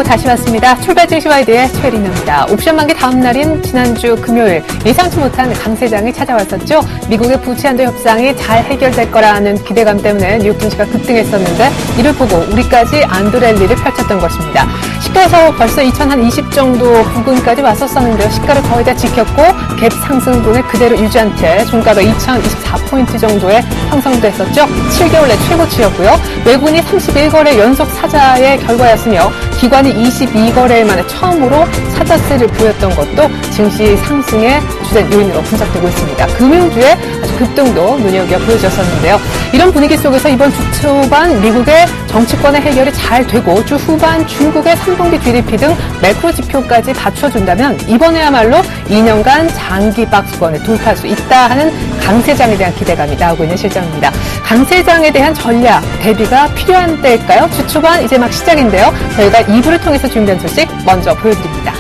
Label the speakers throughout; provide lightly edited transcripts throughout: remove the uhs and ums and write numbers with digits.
Speaker 1: 다시 왔습니다. 출발 증시 와이드의 최리나입니다. 옵션 만기 다음 날인 지난주 금요일 예상치 못한 강세장이 찾아왔었죠. 미국의 부채한도 협상이 잘 해결될 거라는 기대감 때문에 뉴욕 증시가 급등했었는데 이를 보고 우리까지 안도랠리를 펼쳤던 것입니다. 시가에서 벌써 2020 정도 부근까지 왔었었는데요. 시가를 거의 다 지켰고 갭 상승분을 그대로 유지한 채 종가가 2024포인트 정도에 형성됐었죠. 7개월 내 최고치였고요. 외국인이 31거래 연속 사자의 결과였으며 기관이 22거래일 만에 처음으로 사자세를 보였던 것도 증시 상승의 주된 요인으로 분석되고 있습니다. 금융주의 아주 급등도 눈여겨 보여졌었는데요. 이런 분위기 속에서 이번 주 초반 미국의 정치권의 해결이 잘 되고 주 후반 중국의 3분기 GDP 등 매크로 지표까지 받쳐준다면 이번에야말로 2년간 장기 박스권을 돌파할 수 있다 하는 강세장에 대한 기대감이 나오고 있는 실정입니다. 강세장에 대한 전략, 대비가 필요한 때일까요? 주 초반 이제 막 시작인데요. 저희가 2부를 통해서 준비한 소식 먼저 보여드립니다.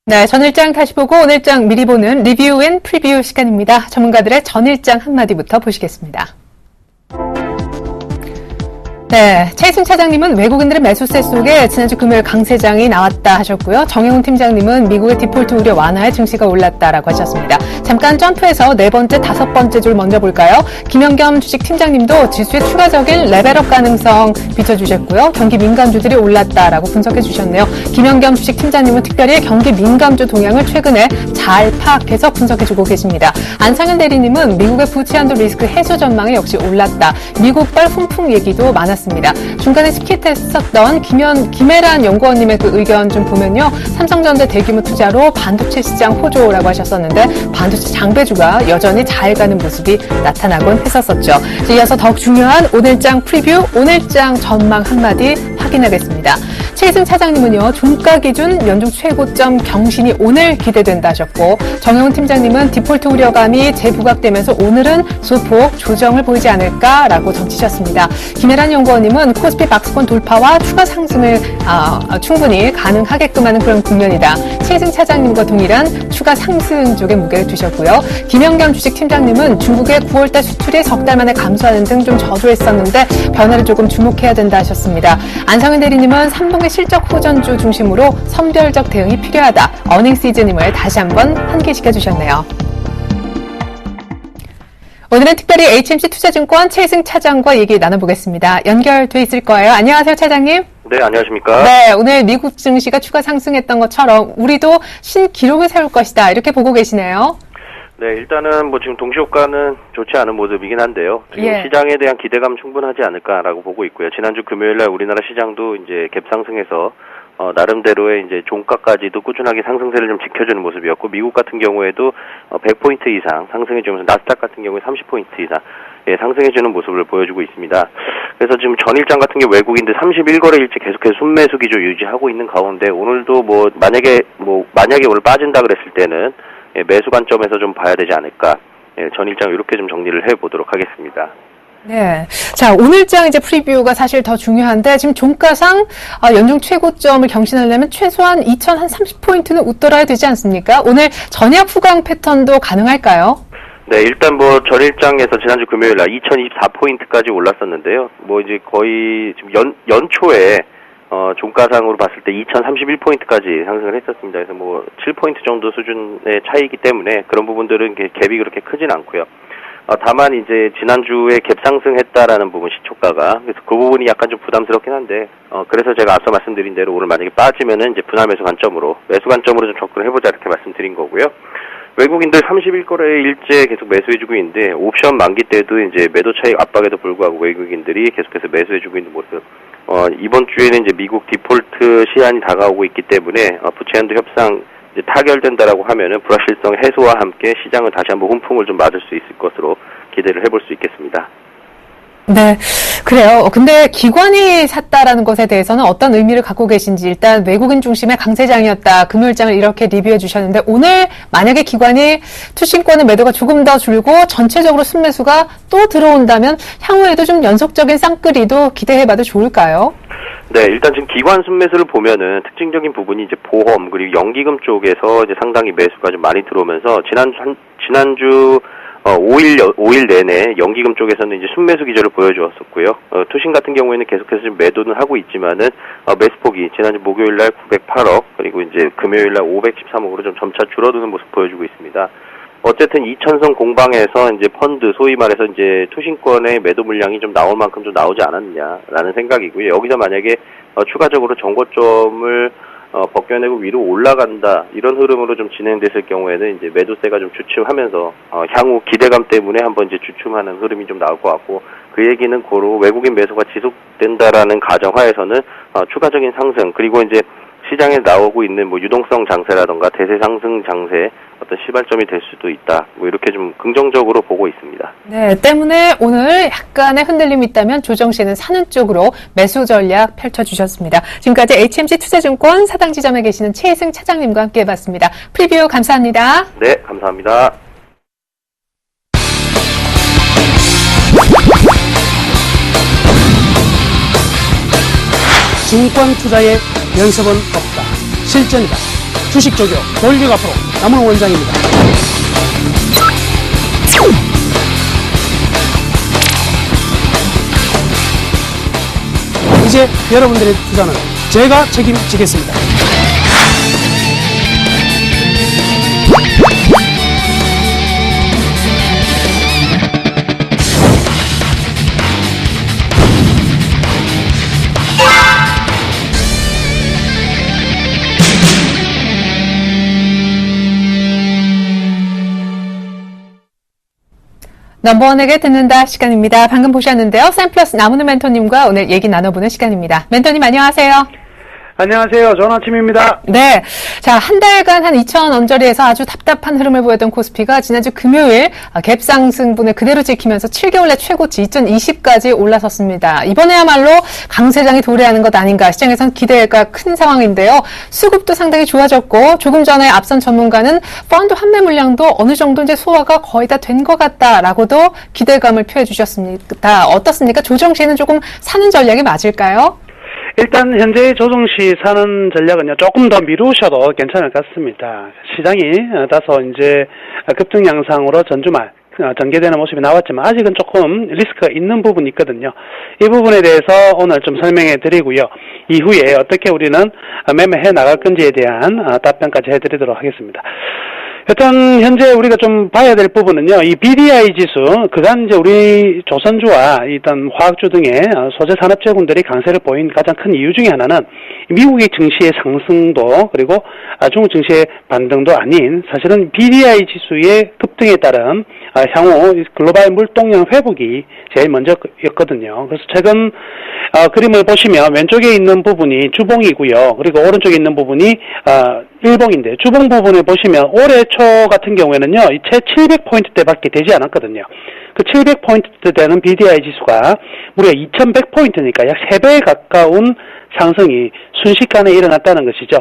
Speaker 1: 네, 전일장 다시 보고 오늘장 미리 보는 리뷰 앤 프리뷰 시간입니다. 전문가들의 전일장 한마디부터 보시겠습니다. 네, 최희순 차장님은 외국인들의 매수세 속에 지난주 금요일 강세장이 나왔다 하셨고요. 정영훈 팀장님은 미국의 디폴트 우려 완화에 증시가 올랐다라고 하셨습니다. 잠깐 점프해서 네 번째, 다섯 번째 줄 먼저 볼까요? 김영겸 주식팀장님도 지수의 추가적인 레벨업 가능성 비춰주셨고요. 경기 민감주들이 올랐다라고 분석해 주셨네요. 김영겸 주식팀장님은 특별히 경기 민감주 동향을 최근에 잘 파악해서 분석해주고 계십니다. 안상현 대리님은 미국의 부채 한도 리스크 해소 전망이 역시 올랐다. 미국발 훈풍 얘기도 많았습니다. 중간에 스킵했었던 김혜란 연구원님의 그 의견 좀 보면요. 삼성전자 대규모 투자로 반도체 시장 호조라고 하셨었는데 반도체 장배주가 여전히 잘 가는 모습이 나타나곤 했었었죠. 이어서 더욱 중요한 오늘장 프리뷰, 오늘장 전망 한마디 확인하겠습니다. 최희승 차장님은요. 종가 기준 연중 최고점 경신이 오늘 기대된다 하셨고 정영훈 팀장님은 디폴트 우려감이 재부각되면서 오늘은 소폭 조정을 보이지 않을까라고 덧치셨습니다. 김혜란 연구원님은 코스피 박스권 돌파와 추가 상승을 충분히 가능하게끔 하는 그런 국면이다. 최희승 차장님과 동일한 추가 상승 쪽에 무게를 두셨고요. 김영겸 주식팀장님은 중국의 9월달 수출이 석 달 만에 감소하는 등 좀 저조했었는데 변화를 조금 주목해야 된다 하셨습니다. 안성현 대리님은 3분기 실적 호전주 중심으로 선별적 대응이 필요하다. 어닝 시즌임을 다시 한번 환기시켜 주셨네요. 오늘은 특별히 HMC 투자증권 최희승 차장과 얘기 나눠보겠습니다. 연결돼 있을 거예요. 안녕하세요, 차장님.
Speaker 2: 네, 안녕하십니까.
Speaker 1: 네, 오늘 미국 증시가 추가 상승했던 것처럼 우리도 신기록을 세울 것이다. 이렇게 보고 계시네요.
Speaker 2: 네, 일단은 지금 동시효과는 좋지 않은 모습이긴 한데요. 지금 시장에 대한 기대감 충분하지 않을까라고 보고 있고요. 지난주 금요일날 우리나라 시장도 이제 갭 상승해서 나름대로의 이제 종가까지도 꾸준하게 상승세를 좀 지켜주는 모습이었고, 미국 같은 경우에도 100포인트 이상 상승해주면서 나스닥 같은 경우에 30포인트 이상 상승해주는 모습을 보여주고 있습니다. 그래서 지금 전일장 같은 경우 외국인들 31거래일째 계속해서 순매수 기조 유지하고 있는 가운데 오늘도 만약에 오늘 빠진다 그랬을 때는 매수 관점에서 좀 봐야 되지 않을까. 전일장 이렇게 좀 정리를 해보도록 하겠습니다.
Speaker 1: 네. 자, 오늘장 이제 프리뷰가 사실 더 중요한데, 지금 종가상, 연중 최고점을 경신하려면 최소한 2030포인트는 웃돌아야 되지 않습니까? 오늘 전약 후강 패턴도 가능할까요?
Speaker 2: 네, 일단 전일장에서 지난주 금요일 날 2024포인트까지 올랐었는데요. 이제 거의 지금 연초에, 종가상으로 봤을 때 2031포인트까지 상승을 했었습니다. 그래서 7포인트 정도 수준의 차이이기 때문에 그런 부분들은 갭이 그렇게 크진 않고요. 다만 이제 지난주에 갭 상승했다라는 부분 시초가가 그래서 그 부분이 약간 좀 부담스럽긴 한데 그래서 제가 앞서 말씀드린 대로 오늘 만약에 빠지면은 이제 분할 매수 관점으로 좀 접근을 해보자 이렇게 말씀드린 거고요. 외국인들 31거래일째 계속 매수해주고 있는데 옵션 만기 때도 이제 매도 차익 압박에도 불구하고 외국인들이 계속해서 매수해주고 있는 모습. 이번 주에는 이제 미국 디폴트 시한이 다가오고 있기 때문에 부채 한도 협상 이제 타결된다라고 하면은 불확실성 해소와 함께 시장을 다시 한번 훈풍을 좀 맞을 수 있을 것으로 기대를 해볼 수 있겠습니다.
Speaker 1: 네, 그래요. 근데 기관이 샀다라는 것에 대해서는 어떤 의미를 갖고 계신지 일단 외국인 중심의 강세장이었다. 금요일장을 이렇게 리뷰해 주셨는데 오늘 만약에 기관이 투신권의 매도가 조금 더 줄고 전체적으로 순매수가 또 들어온다면 향후에도 좀 연속적인 쌍끌이도 기대해봐도 좋을까요?
Speaker 2: 네, 일단 지금 기관 순매수를 보면은 특징적인 부분이 이제 보험 그리고 연기금 쪽에서 이제 상당히 매수가 좀 많이 들어오면서 지난주 5일 내내 연기금 쪽에서는 이제 순매수 기조를 보여주었었고요. 투신 같은 경우에는 계속해서 지금 매도는 하고 있지만은, 매수폭이 지난주 목요일 날 908억, 그리고 이제 금요일 날 513억으로 좀 점차 줄어드는 모습 보여주고 있습니다. 어쨌든 이천선 공방에서 이제 펀드, 소위 말해서 이제 투신권의 매도 물량이 좀 나올 만큼 좀 나오지 않았느냐라는 생각이고요. 여기서 만약에, 추가적으로 정고점을 벗겨내고 위로 올라간다 이런 흐름으로 좀 진행됐을 경우에는 이제 매도세가 좀 주춤하면서 향후 기대감 때문에 한번 이제 주춤하는 흐름이 좀 나올 것 같고 그 얘기는 고로 외국인 매수가 지속된다라는 가정하에서는 추가적인 상승 그리고 이제 시장에 나오고 있는 뭐 유동성 장세라던가 대세 상승 장세 어떤 시발점이 될 수도 있다. 뭐 이렇게 좀 긍정적으로 보고 있습니다.
Speaker 1: 네, 때문에 오늘 약간의 흔들림이 있다면 조정 씨는 사는 쪽으로 매수 전략 펼쳐주셨습니다. 지금까지 HMC 투자증권 사당 지점에 계시는 최희승 차장님과 함께 해봤습니다. 프리뷰 감사합니다.
Speaker 2: 네, 감사합니다.
Speaker 3: 증권 투자의 연습은 없다. 실전이다. 주식 조교 돌격 앞으로 남은 원장입니다. 이제 여러분들의 투자는 제가 책임지겠습니다.
Speaker 1: 넘버원에게 듣는다 시간입니다. 방금 보셨는데요. 샘플러스 나무는 멘토님과 오늘 얘기 나눠보는 시간입니다. 멘토님 안녕하세요.
Speaker 4: 안녕하세요. 좋은 아침입니다.
Speaker 1: 네. 자, 한 달간 한 2,000원 언저리에서 아주 답답한 흐름을 보였던 코스피가 지난주 금요일 갭 상승분을 그대로 지키면서 7개월 내 최고치 2020까지 올라섰습니다. 이번에야말로 강세장이 도래하는 것 아닌가 시장에선 기대가 큰 상황인데요. 수급도 상당히 좋아졌고 조금 전에 앞선 전문가는 펀드 환매 물량도 어느 정도 이제 소화가 거의 다 된 것 같다라고도 기대감을 표해 주셨습니다. 어떻습니까? 조정 시에는 조금 사는 전략이 맞을까요?
Speaker 4: 일단 현재 조정 시 사는 전략은요 조금 더 미루셔도 괜찮을 것 같습니다. 시장이 다소 이제 급등 양상으로 전주말 전개되는 모습이 나왔지만 아직은 조금 리스크가 있는 부분이 있거든요. 이 부분에 대해서 오늘 좀 설명해 드리고요. 이후에 어떻게 우리는 매매해 나갈 건지에 대한 답변까지 해드리도록 하겠습니다. 일단 현재 우리가 좀 봐야 될 부분은요. 이 BDI 지수 그간 이제 우리 조선주와 일단 화학주 등의 소재 산업재군들이 강세를 보인 가장 큰 이유 중에 하나는 미국의 증시의 상승도 그리고 중국 증시의 반등도 아닌 사실은 BDI 지수의 급등에 따른 향후 글로벌 물동량 회복이 제일 먼저였거든요. 그래서 최근 그림을 보시면 왼쪽에 있는 부분이 주봉이고요. 그리고 오른쪽에 있는 부분이 일봉인데 주봉 부분을 보시면 올해 초 같은 경우에는요. 채 700포인트대밖에 되지 않았거든요. 그 700포인트 되는 BDI 지수가 무려 2100포인트니까 약 3배에 가까운 상승이 순식간에 일어났다는 것이죠.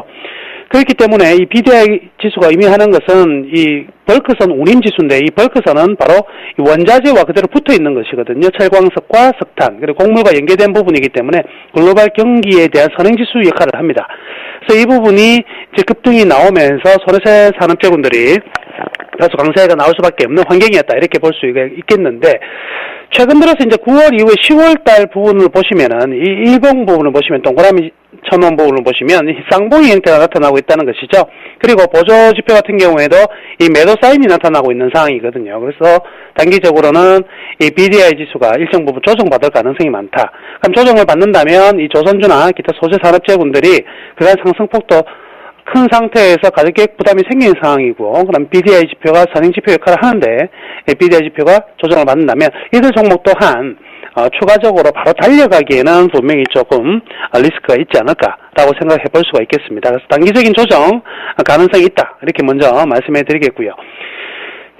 Speaker 4: 그렇기 때문에 이 BDI 지수가 의미하는 것은 이 벌크선 운임지수인데 이 벌크선은 바로 이 원자재와 그대로 붙어 있는 것이거든요. 철광석과 석탄 그리고 곡물과 연계된 부분이기 때문에 글로벌 경기에 대한 선행지수 역할을 합니다. 그래서 이 부분이 이제 급등이 나오면서 소재 산업재군들이 다소 강세가 나올 수밖에 없는 환경이었다 이렇게 볼 수 있겠는데 최근 들어서 이제 9월 이후에 10월 달 부분을 보시면은 이 일봉 부분을 보시면 동그라미 천원 부분을 보시면 쌍봉이 형태가 나타나고 있다는 것이죠. 그리고 보조 지표 같은 경우에도 이 매도 사인이 나타나고 있는 상황이거든요. 그래서 단기적으로는 이 BDI 지수가 일정 부분 조정받을 가능성이 많다. 그럼 조정을 받는다면 이 조선주나 기타 소재 산업재군들이 그간 상승폭도 큰 상태에서 가격 부담이 생기는 상황이고, 그럼 BDI 지표가 선행지표 역할을 하는데, BDI 지표가 조정을 받는다면, 이들 종목 또한, 추가적으로 바로 달려가기에는 분명히 조금 리스크가 있지 않을까라고 생각해 볼 수가 있겠습니다. 그래서 단기적인 조정 가능성이 있다. 이렇게 먼저 말씀해 드리겠고요.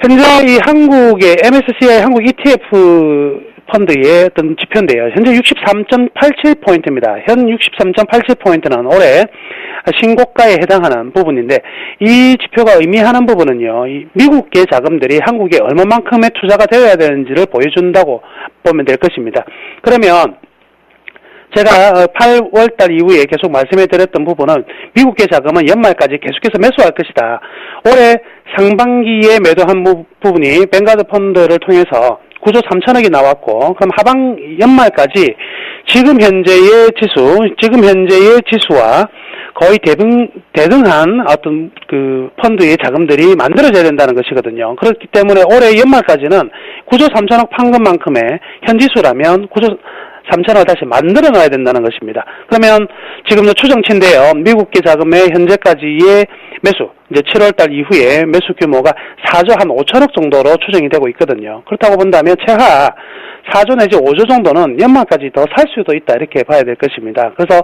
Speaker 4: 현재 이 한국의 MSCI 한국 ETF 펀드의 어떤 지표인데요. 현재 63.87포인트입니다. 현 63.87포인트는 올해 신고가에 해당하는 부분인데, 이 지표가 의미하는 부분은요, 이 미국계 자금들이 한국에 얼마만큼의 투자가 되어야 되는지를 보여준다고 보면 될 것입니다. 그러면 제가 8월달 이후에 계속 말씀해 드렸던 부분은 미국계 자금은 연말까지 계속해서 매수할 것이다. 올해 상반기에 매도한 부분이 뱅가드 펀드를 통해서 9조 3천억이 나왔고, 그럼 연말까지 지금 현재의 지수와 거의 대등한 어떤 그 펀드의 자금들이 만들어져야 된다는 것이거든요. 그렇기 때문에 올해 연말까지는 9조 3천억 판 것만큼의 현지수라면 9조 3천억을 다시 만들어 놔야 된다는 것입니다. 그러면 지금도 추정치인데요. 미국계 자금의 현재까지의 매수, 이제 7월달 이후에 매수 규모가 4조 한 5천억 정도로 추정이 되고 있거든요. 그렇다고 본다면 최하 4조 내지 5조 정도는 연말까지 더 살 수도 있다, 이렇게 봐야 될 것입니다. 그래서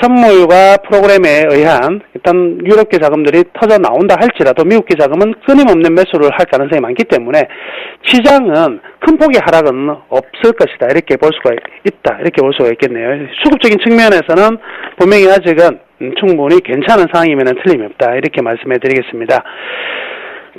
Speaker 4: 선물과 프로그램에 의한 일단 유럽계 자금들이 터져 나온다 할지라도 미국계 자금은 끊임없는 매수를 할 가능성이 많기 때문에 시장은 큰 폭의 하락은 없을 것이다, 이렇게 볼 수가 있다, 이렇게 볼 수가 있겠네요. 수급적인 측면에서는 분명히 아직은 충분히 괜찮은 상황이면 틀림이 없다, 이렇게 말씀해 드리겠습니다.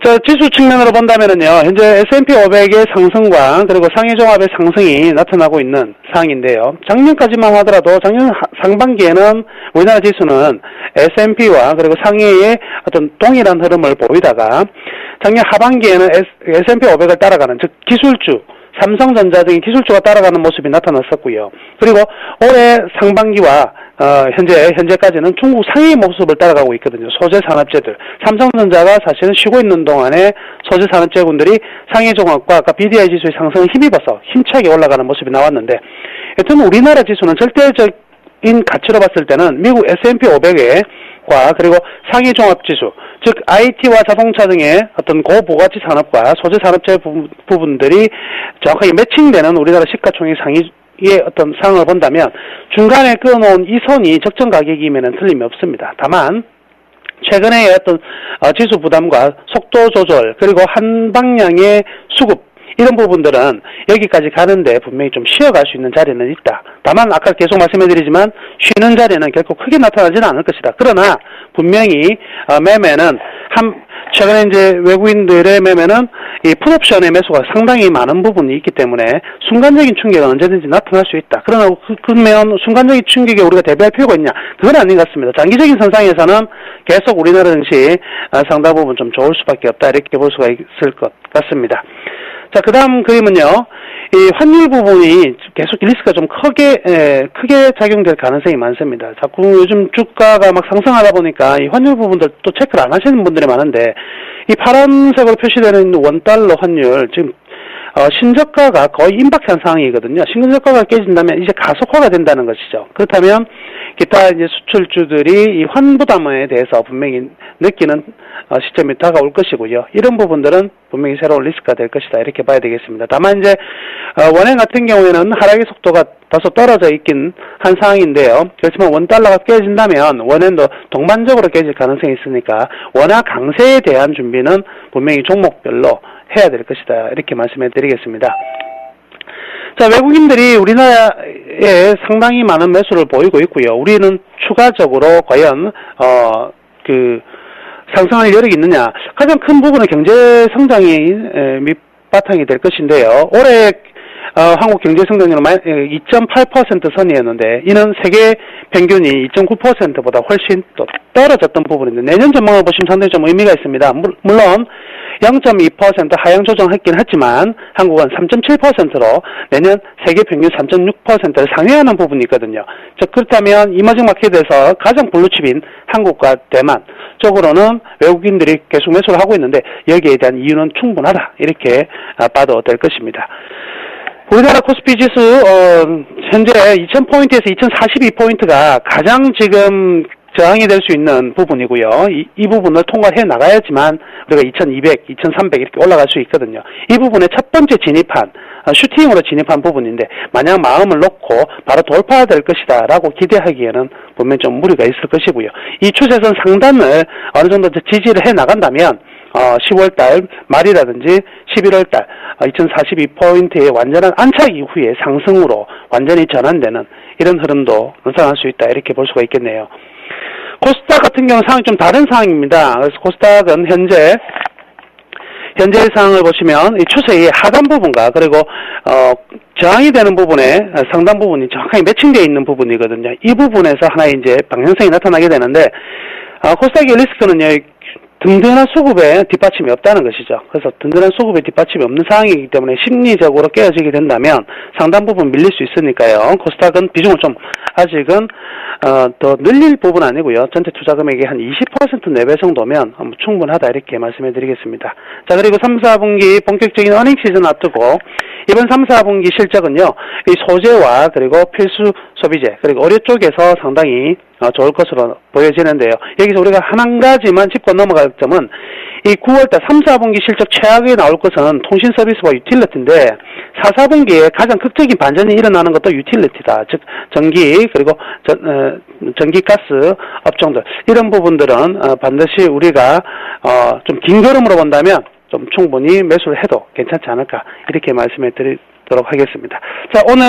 Speaker 4: 자, 지수 측면으로 본다면은요, 현재 S&P 500의 상승과 그리고 상해종합의 상승이 나타나고 있는 상황인데요. 작년까지만 하더라도 작년 상반기에는 우리나라 지수는 S&P와 그리고 상해의 어떤 동일한 흐름을 보이다가 작년 하반기에는 S&P 500을 따라가는, 즉 기술주, 삼성전자 등의 기술주가 따라가는 모습이 나타났었고요. 그리고 올해 상반기와 현재까지는 중국 상해의 모습을 따라가고 있거든요. 소재 산업재들. 삼성전자가 사실은 쉬고 있는 동안에 소재 산업재군들이 상해종합과 아까 BDI 지수의 상승을 힘입어서 힘차게 올라가는 모습이 나왔는데, 여튼 우리나라 지수는 절대적인 가치로 봤을 때는 미국 S&P 500과 그리고 상해종합지수, 즉 IT와 자동차 등의 어떤 고부가치 산업과 소재 산업재 부분들이 정확하게 매칭되는 우리나라 시가총액 상위의 어떤 상황을 본다면 중간에 끊어놓은 이 선이 적정 가격이면 틀림이 없습니다. 다만 최근에 어떤 지수 부담과 속도 조절 그리고 한 방향의 수급, 이런 부분들은 여기까지 가는데 분명히 좀 쉬어갈 수 있는 자리는 있다. 다만 아까 계속 말씀해드리지만 쉬는 자리는 결코 크게 나타나지는 않을 것이다. 그러나 분명히 매매는 최근에 이제 외국인들의 매매는 이 풋옵션의 매수가 상당히 많은 부분이 있기 때문에 순간적인 충격은 언제든지 나타날 수 있다. 그러나 그러면 순간적인 충격에 우리가 대비할 필요가 있냐? 그건 아닌 것 같습니다. 장기적인 선상에서는 계속 우리나라 증시 상당 부분 좀 좋을 수밖에 없다, 이렇게 볼 수가 있을 것 같습니다. 자, 그 다음 그림은요, 이 환율 부분이 계속 리스크가 좀 크게 작용될 가능성이 많습니다. 자꾸 요즘 주가가 막 상승하다 보니까 이 환율 부분들 또 체크를 안 하시는 분들이 많은데, 이 파란색으로 표시되는 원달러 환율, 지금 신저가가 거의 임박한 상황이거든요. 신저가가 깨진다면 이제 가속화가 된다는 것이죠. 그렇다면 기타 이제 수출주들이 이 환부담에 대해서 분명히 느끼는 시점이 다가올 것이고요. 이런 부분들은 분명히 새로운 리스크가 될 것이다, 이렇게 봐야 되겠습니다. 다만 이제 원엔 같은 경우에는 하락의 속도가 다소 떨어져 있긴 한 상황인데요. 그렇지만 원달러가 깨진다면 원엔도 동반적으로 깨질 가능성이 있으니까 원화 강세에 대한 준비는 분명히 종목별로 해야 될 것이다, 이렇게 말씀해 드리겠습니다. 자, 외국인들이 우리나라에 상당히 많은 매수를 보이고 있고요. 우리는 추가적으로 과연 상승할 여력이 있느냐? 가장 큰 부분은 경제 성장이 밑바탕이 될 것인데요. 올해 한국 경제 성장률은 2.8% 선이었는데, 이는 세계 평균이 2.9%보다 훨씬 또 떨어졌던 부분인데, 내년 전망을 보시면 상당히 좀 의미가 있습니다. 물론 0.2% 하향 조정했긴 했지만 한국은 3.7%로 내년 세계 평균 3.6%를 상회하는 부분이 있거든요. 즉, 그렇다면 이머징 마켓에서 가장 블루칩인 한국과 대만 쪽으로는 외국인들이 계속 매수를 하고 있는데, 여기에 대한 이유는 충분하다, 이렇게 봐도 될 것입니다. 우리나라 코스피 지수 현재 2000포인트에서 2042포인트가 가장 지금 저항이 될 수 있는 부분이고요. 이 부분을 통과해 나가야지만 우리가 2200, 2300 이렇게 올라갈 수 있거든요. 이 부분에 첫 번째 진입한, 슈팅으로 진입한 부분인데, 만약 마음을 놓고 바로 돌파될 것이다 라고 기대하기에는 분명히 좀 무리가 있을 것이고요. 이 추세선 상단을 어느 정도 지지를 해 나간다면 10월달 말이라든지 11월달 2042포인트의 완전한 안착 이후에 상승으로 완전히 전환되는 이런 흐름도 나타날 수 있다 이렇게 볼 수가 있겠네요. 코스닥 같은 경우는 상황이 좀 다른 상황입니다. 그래서 코스닥은 현재 상황을 보시면 이 추세의 하단 부분과 그리고 저항이 되는 부분에 상단 부분이 정확하게 매칭되어 있는 부분이거든요. 이 부분에서 하나의 이제 방향성이 나타나게 되는데 코스닥의 리스크는요, 든든한 수급에 뒷받침이 없다는 것이죠. 그래서 든든한 수급에 뒷받침이 없는 상황이기 때문에 심리적으로 깨어지게 된다면 상당 부분 밀릴 수 있으니까요. 코스닥은 비중을 좀 아직은 더 늘릴 부분 아니고요. 전체 투자 금액의 한 20% 내외 정도면 충분하다 이렇게 말씀해 드리겠습니다. 자, 그리고 3, 4분기 본격적인 어닝 시즌 앞두고 이번 3, 4분기 실적은요, 이 소재와 그리고 필수 소비재 그리고 의료 쪽에서 상당히 좋을 것으로 보여지는데요. 여기서 우리가 한 가지만 짚고 넘어갈 점은 이 9월달 3, 4분기 실적 최악에 나올 것은 통신 서비스와 유틸리티인데 4, 4분기에 가장 극적인 반전이 일어나는 것도 유틸리티다. 즉 전기 그리고 전기가스 업종들 이런 부분들은 반드시 우리가 좀 긴 걸음으로 본다면 좀 충분히 매수를 해도 괜찮지 않을까 이렇게 말씀해 드리도록 하겠습니다. 자, 오늘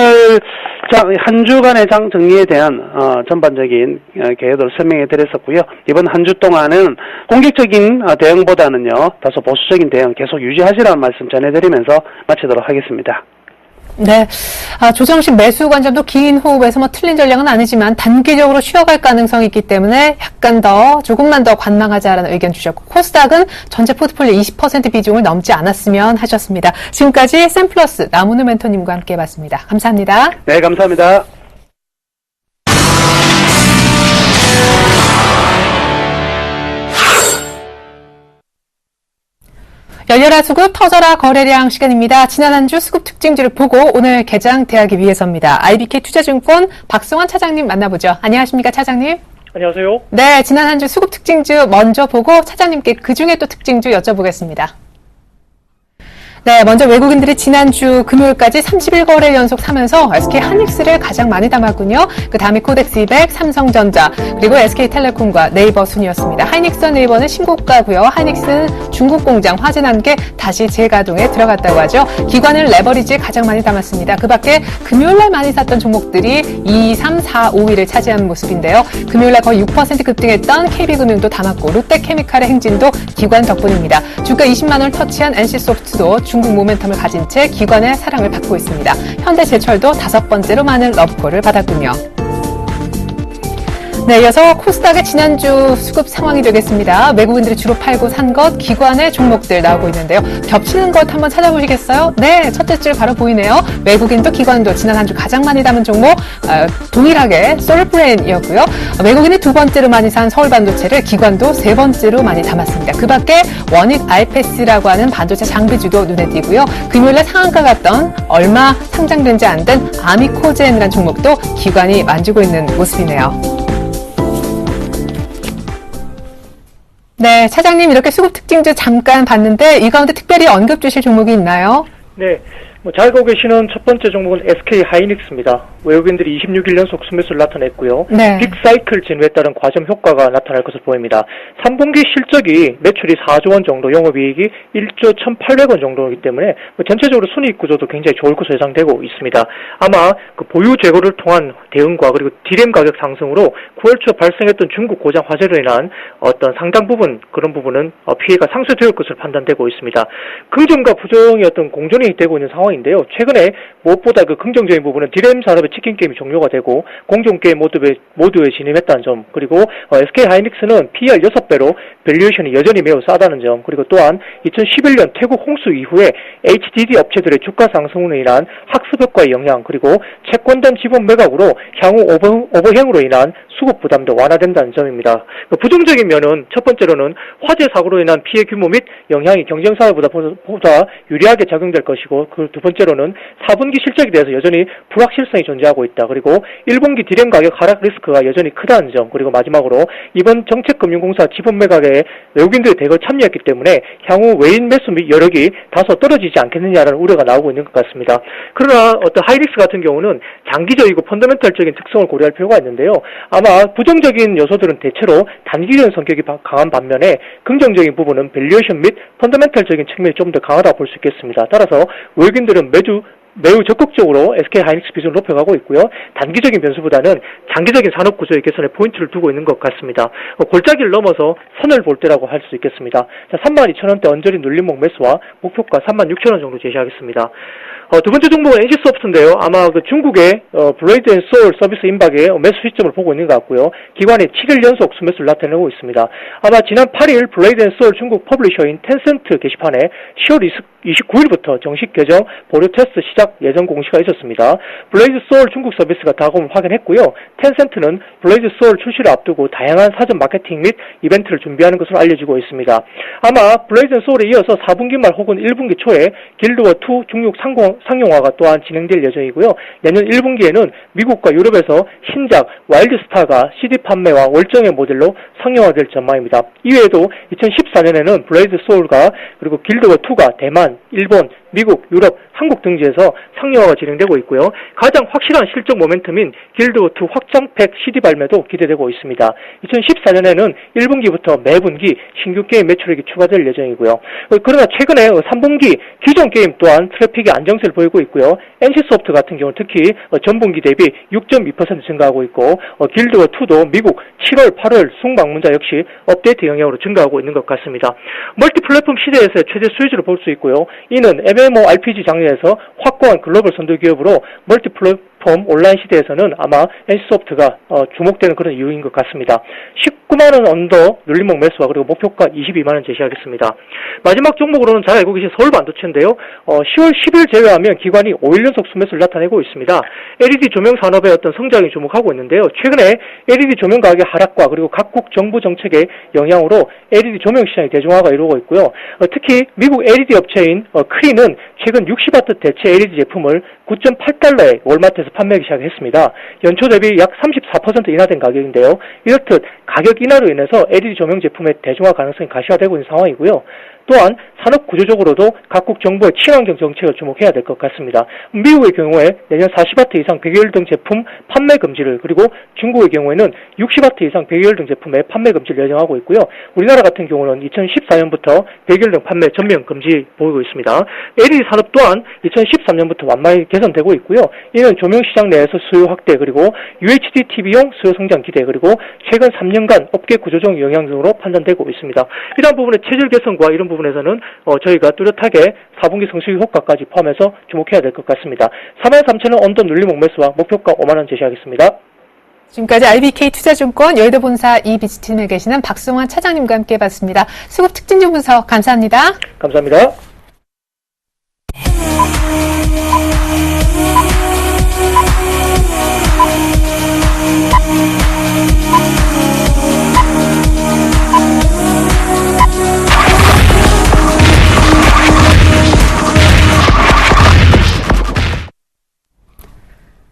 Speaker 4: 한 주간의 장 정리에 대한 전반적인 계획을 설명해 드렸었고요. 이번 한 주 동안은 공격적인 대응보다는요 다소 보수적인 대응 계속 유지하시라는 말씀 전해드리면서 마치도록 하겠습니다.
Speaker 1: 네. 조정식 매수 관점도 긴 호흡에서 틀린 전략은 아니지만 단기적으로 쉬어갈 가능성이 있기 때문에 조금만 더 관망하자라는 의견 주셨고, 코스닥은 전체 포트폴리오 20% 비중을 넘지 않았으면 하셨습니다. 지금까지 샘플러스 남은우 멘토님과 함께 해봤습니다. 감사합니다.
Speaker 4: 네, 감사합니다.
Speaker 1: 열려라 수급, 터져라 거래량 시간입니다. 지난 한 주 수급 특징주를 보고 오늘 개장되기 위해서입니다. IBK 투자증권 박승환 차장님 만나보죠. 안녕하십니까, 차장님?
Speaker 5: 안녕하세요.
Speaker 1: 네, 지난 한 주 수급 특징주 먼저 보고 차장님께 그중에 또 특징주 여쭤보겠습니다. 네, 먼저 외국인들이 지난주 금요일까지 30일 연속 사면서 SK 하이닉스를 가장 많이 담았군요. 그 다음에 코덱스 200, 삼성전자, 그리고 SK텔레콤과 네이버 순이었습니다. 하이닉스와 네이버는 신고가고요. 하이닉스는 중국 공장 화재난 게 다시 재가동에 들어갔다고 하죠. 기관은 레버리지에 가장 많이 담았습니다. 그 밖에 금요일날 많이 샀던 종목들이 2, 3, 4, 5위를 차지하는 모습인데요. 금요일날 거의 6% 급등했던 KB금융도 담았고 롯데케미칼의 행진도 기관 덕분입니다. 주가 20만 원을 터치한 NC소프트도 중국 모멘텀을 가진 채 기관의 사랑을 받고 있습니다. 현대제철도 5번째로 많은 러브콜을 받았군요. 네, 이어서 코스닥의 지난주 수급 상황이 되겠습니다. 외국인들이 주로 팔고 산 것, 기관의 종목들 나오고 있는데요. 겹치는 것 한번 찾아보시겠어요? 네, 첫째 줄 바로 보이네요. 외국인도 기관도 지난 한 주 가장 많이 담은 종목 동일하게 솔브레인이었고요. 외국인이 두 번째로 많이 산 서울반도체를 기관도 세 번째로 많이 담았습니다. 그 밖에 원익 아이패스라고 하는 반도체 장비주도 눈에 띄고요. 금요일에 상한가 갔던 얼마 상장된지 안 된 아미코젠이라는 종목도 기관이 만지고 있는 모습이네요. 네, 차장님 이렇게 수급 특징주 잠깐 봤는데 이 가운데 특별히 언급 주실 종목이 있나요?
Speaker 5: 네, 잘 보고 계시는 첫 번째 종목은 SK 하이닉스입니다. 외국인들이 26일 연속 순매수를 나타냈고요.
Speaker 1: 네.
Speaker 5: 빅사이클 진후에 따른 과점 효과가 나타날 것으로 보입니다. 3분기 실적이 매출이 4조 원 정도, 영업이익이 1조 1,800원 정도이기 때문에 전체적으로 순이익 구조도 굉장히 좋을 것으로 예상되고 있습니다. 아마 그 보유 재고를 통한 대응과 그리고 디램 가격 상승으로 9월 초 발생했던 중국 고장 화재로 인한 어떤 상당 부분 그런 부분은 피해가 상쇄될 것으로 판단되고 있습니다. 긍정과 부정이 어떤 공존이 되고 있는 상황인데요. 최근에 무엇보다 그 긍정적인 부분은 디램 산업의 치킨 게임이 종료가 되고 공정 게임 모두에 진입했다는 점, 그리고 SK 하이닉스는 PER 6배로 밸류에이션이 여전히 매우 싸다는 점, 그리고 또한 2011년 태국 홍수 이후에 HDD 업체들의 주가 상승으로 인한 학습 효과의 영향, 그리고 채권단 지분 매각으로 향후 오버행으로 인한 수급 부담도 완화된다는 점입니다. 부정적인 면은 첫 번째로는 화재 사고로 인한 피해 규모 및 영향이 경쟁사회보다 유리하게 작용될 것이고, 그 두 번째로는 4분기 실적에 대해서 여전히 불확실성이 존재하고 있다. 그리고 1분기 디램 가격 하락 리스크가 여전히 크다는 점. 그리고 마지막으로 이번 정책금융공사 지분 매각에 외국인들이 대거 참여했기 때문에 향후 외인 매수 및 여력이 다소 떨어지지 않겠느냐라는 우려가 나오고 있는 것 같습니다. 그러나 어떤 하이닉스 같은 경우는 장기적이고 펀더멘털적인 특성을 고려할 필요가 있는데요. 아마 부정적인 요소들은 대체로 단기적인 성격이 강한 반면에 긍정적인 부분은 밸류에이션 및 펀더멘털적인 측면이 좀 더 강하다고 볼 수 있겠습니다. 따라서 외국인들은 매우 적극적으로 SK 하이닉스 비중을 높여가고 있고요. 단기적인 변수보다는 장기적인 산업 구조의 개선에 포인트를 두고 있는 것 같습니다. 골짜기를 넘어서 선을 볼 때라고 할 수 있겠습니다. 자, 32,000원대 언저리 눌림목 매수와 목표가 36,000원 정도 제시하겠습니다. 두 번째 종목은 NC소프트인데요. 아마 그 중국의 블레이드 앤 소울 서비스 임박에 매수 시점을 보고 있는 것 같고요. 기관이 7일 연속 수매수를 나타내고 있습니다. 아마 지난 8일 블레이드 앤 소울 중국 퍼블리셔인 텐센트 게시판에 10월 29일부터 정식 계정 보류 테스트 시작 예정 공시가 있었습니다. 블레이드 소울 중국 서비스가 다가옴을 확인했고요. 텐센트는 블레이드 소울 출시를 앞두고 다양한 사전 마케팅 및 이벤트를 준비하는 것으로 알려지고 있습니다. 아마 블레이드 앤 소울에 이어서 4분기 말 혹은 1분기 초에 길드워2 중국 상용화가 또한 진행될 예정이고요. 내년 1분기에는 미국과 유럽에서 신작 와일드스타가 CD 판매와 월정의 모델로 상용화될 전망입니다. 이외에도 2014년에는 블레이드 소울과 그리고 길드워2가 대만, 일본, 미국, 유럽, 한국 등지에서 상용화가 진행되고 있고요. 가장 확실한 실적 모멘텀인 길드워2 확장팩 CD 발매도 기대되고 있습니다. 2014년에는 1분기부터 매분기 신규 게임 매출액이 추가될 예정이고요. 그러나 최근에 3분기 기존 게임 또한 트래픽이 안정세를 보이고 있고요. NC소프트 같은 경우 특히 전분기 대비 6.2% 증가하고 있고 길드워2도 미국 7월, 8월 수능 방문자 역시 업데이트 영향으로 증가하고 있는 것 같습니다. 멀티 플랫폼 시대에서의 최대 수혜주를 볼 수 있고요. 이는 MMORPG 장르에서 확고한 글로벌 선도 기업으로 멀티 플랫폼 온라인 시대에서는 아마 NC소프트가 주목되는 그런 이유인 것 같습니다. 19만원 언더 눌림목 매수와 그리고 목표가 22만원 제시하겠습니다. 마지막 종목으로는 잘 알고 계신 서울반도체인데요. 10월 10일 제외하면 기관이 5일 연속 수매수를 나타내고 있습니다. LED 조명 산업의 어떤 성장에 주목하고 있는데요. 최근에 LED 조명 가격의 하락과 그리고 각국 정부 정책의 영향으로 LED 조명 시장의 대중화가 이루어지고 있고요. 특히 미국 LED 업체인 크리는 최근 60W 대체 LED 제품을 9.8달러에 월마트에서 판매하기 시작했습니다. 연초 대비 약 34% 인하된 가격인데요. 이렇듯 가격 인하로 인해서 LED 조명 제품의 대중화 가능성이 가시화되고 있는 상황이고요. 또한 산업 구조적으로도 각국 정부의 친환경 정책을 주목해야 될 것 같습니다. 미국의 경우에 내년 40W 이상 배기열 등 제품 판매 금지를, 그리고 중국의 경우에는 60W 이상 배기열 등 제품의 판매 금지를 예정하고 있고요. 우리나라 같은 경우는 2014년부터 배기열 등 판매 전면 금지 보이고 있습니다. LED 산업 또한 2013년부터 완만히 개선되고 있고요. 이는 조명 시장 내에서 수요 확대, 그리고 UHD TV용 수요 성장 기대, 그리고 최근 3년간 업계 구조적 영향 등으로 판단되고 있습니다. 이러한 부분의 체질 개선과 이런 부분에서는 저희가 뚜렷하게 4분기 성수기 효과까지 포함해서 주목해야 될 것 같습니다. 43,000원 언더 눌림목 매수와 목표가 5만원 제시하겠습니다.
Speaker 1: 지금까지 IBK 투자증권 여의도 본사 이비지팀에 계시는 박성환 차장님과 함께 봤습니다. 수급 특징 분석 감사합니다.
Speaker 5: 감사합니다.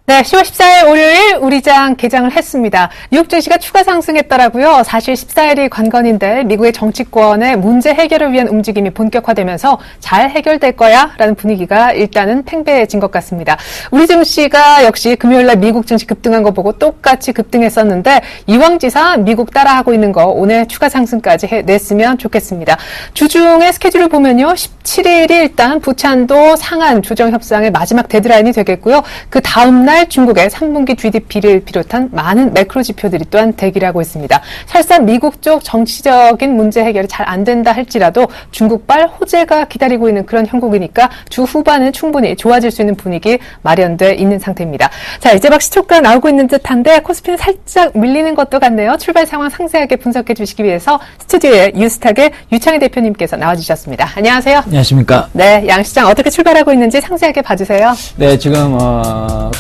Speaker 1: 네, 10월 14일 월요일 우리장 개장을 했습니다. 뉴욕 증시가 추가 상승했더라고요. 사실 14일이 관건인데 미국의 정치권의 문제 해결을 위한 움직임이 본격화되면서 잘 해결될 거야 라는 분위기가 일단은 팽배해진 것 같습니다. 우리 증시가 역시 금요일날 미국 증시 급등한 거 보고 똑같이 급등했었는데 이왕지사 미국 따라하고 있는 거 오늘 추가 상승까지 해냈으면 좋겠습니다. 주중의 스케줄을 보면요. 17일이 일단 부찬도 상한 조정 협상의 마지막 데드라인이 되겠고요. 그 다음날 중국의 3분기 GDP를 비롯한 많은 매크로 지표들이 또한 대기를 하고 있습니다. 설사 미국 쪽 정치적인 문제 해결이 잘 안 된다 할지라도 중국발 호재가 기다리고 있는 그런 형국이니까 주 후반은 충분히 좋아질 수 있는 분위기 마련돼 있는 상태입니다. 자, 이제 막 시초가 나오고 있는 듯한데 코스피는 살짝 밀리는 것도 같네요. 출발 상황 상세하게 분석해 주시기 위해서 스튜디오에 유스탁의 유창희 대표님께서 나와주셨습니다. 안녕하세요.
Speaker 6: 안녕하십니까.
Speaker 1: 네, 양시장 어떻게 출발하고 있는지 상세하게 봐주세요.
Speaker 6: 네, 지금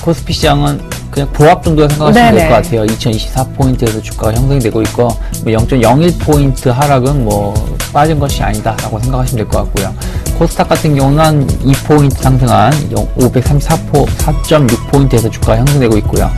Speaker 6: 코스피 시장은 그냥 보합 정도 생각하시면 될
Speaker 1: 네네.
Speaker 6: 것 같아요. 2024포인트에서 주가가 형성이 되고 있고, 뭐 0.01포인트 하락은 뭐 빠진 것이 아니다라고 생각하시면 될 것 같고요. 코스닥 같은 경우는 한 2포인트 상승한 4.6포인트에서 주가가 형성되고 있고요.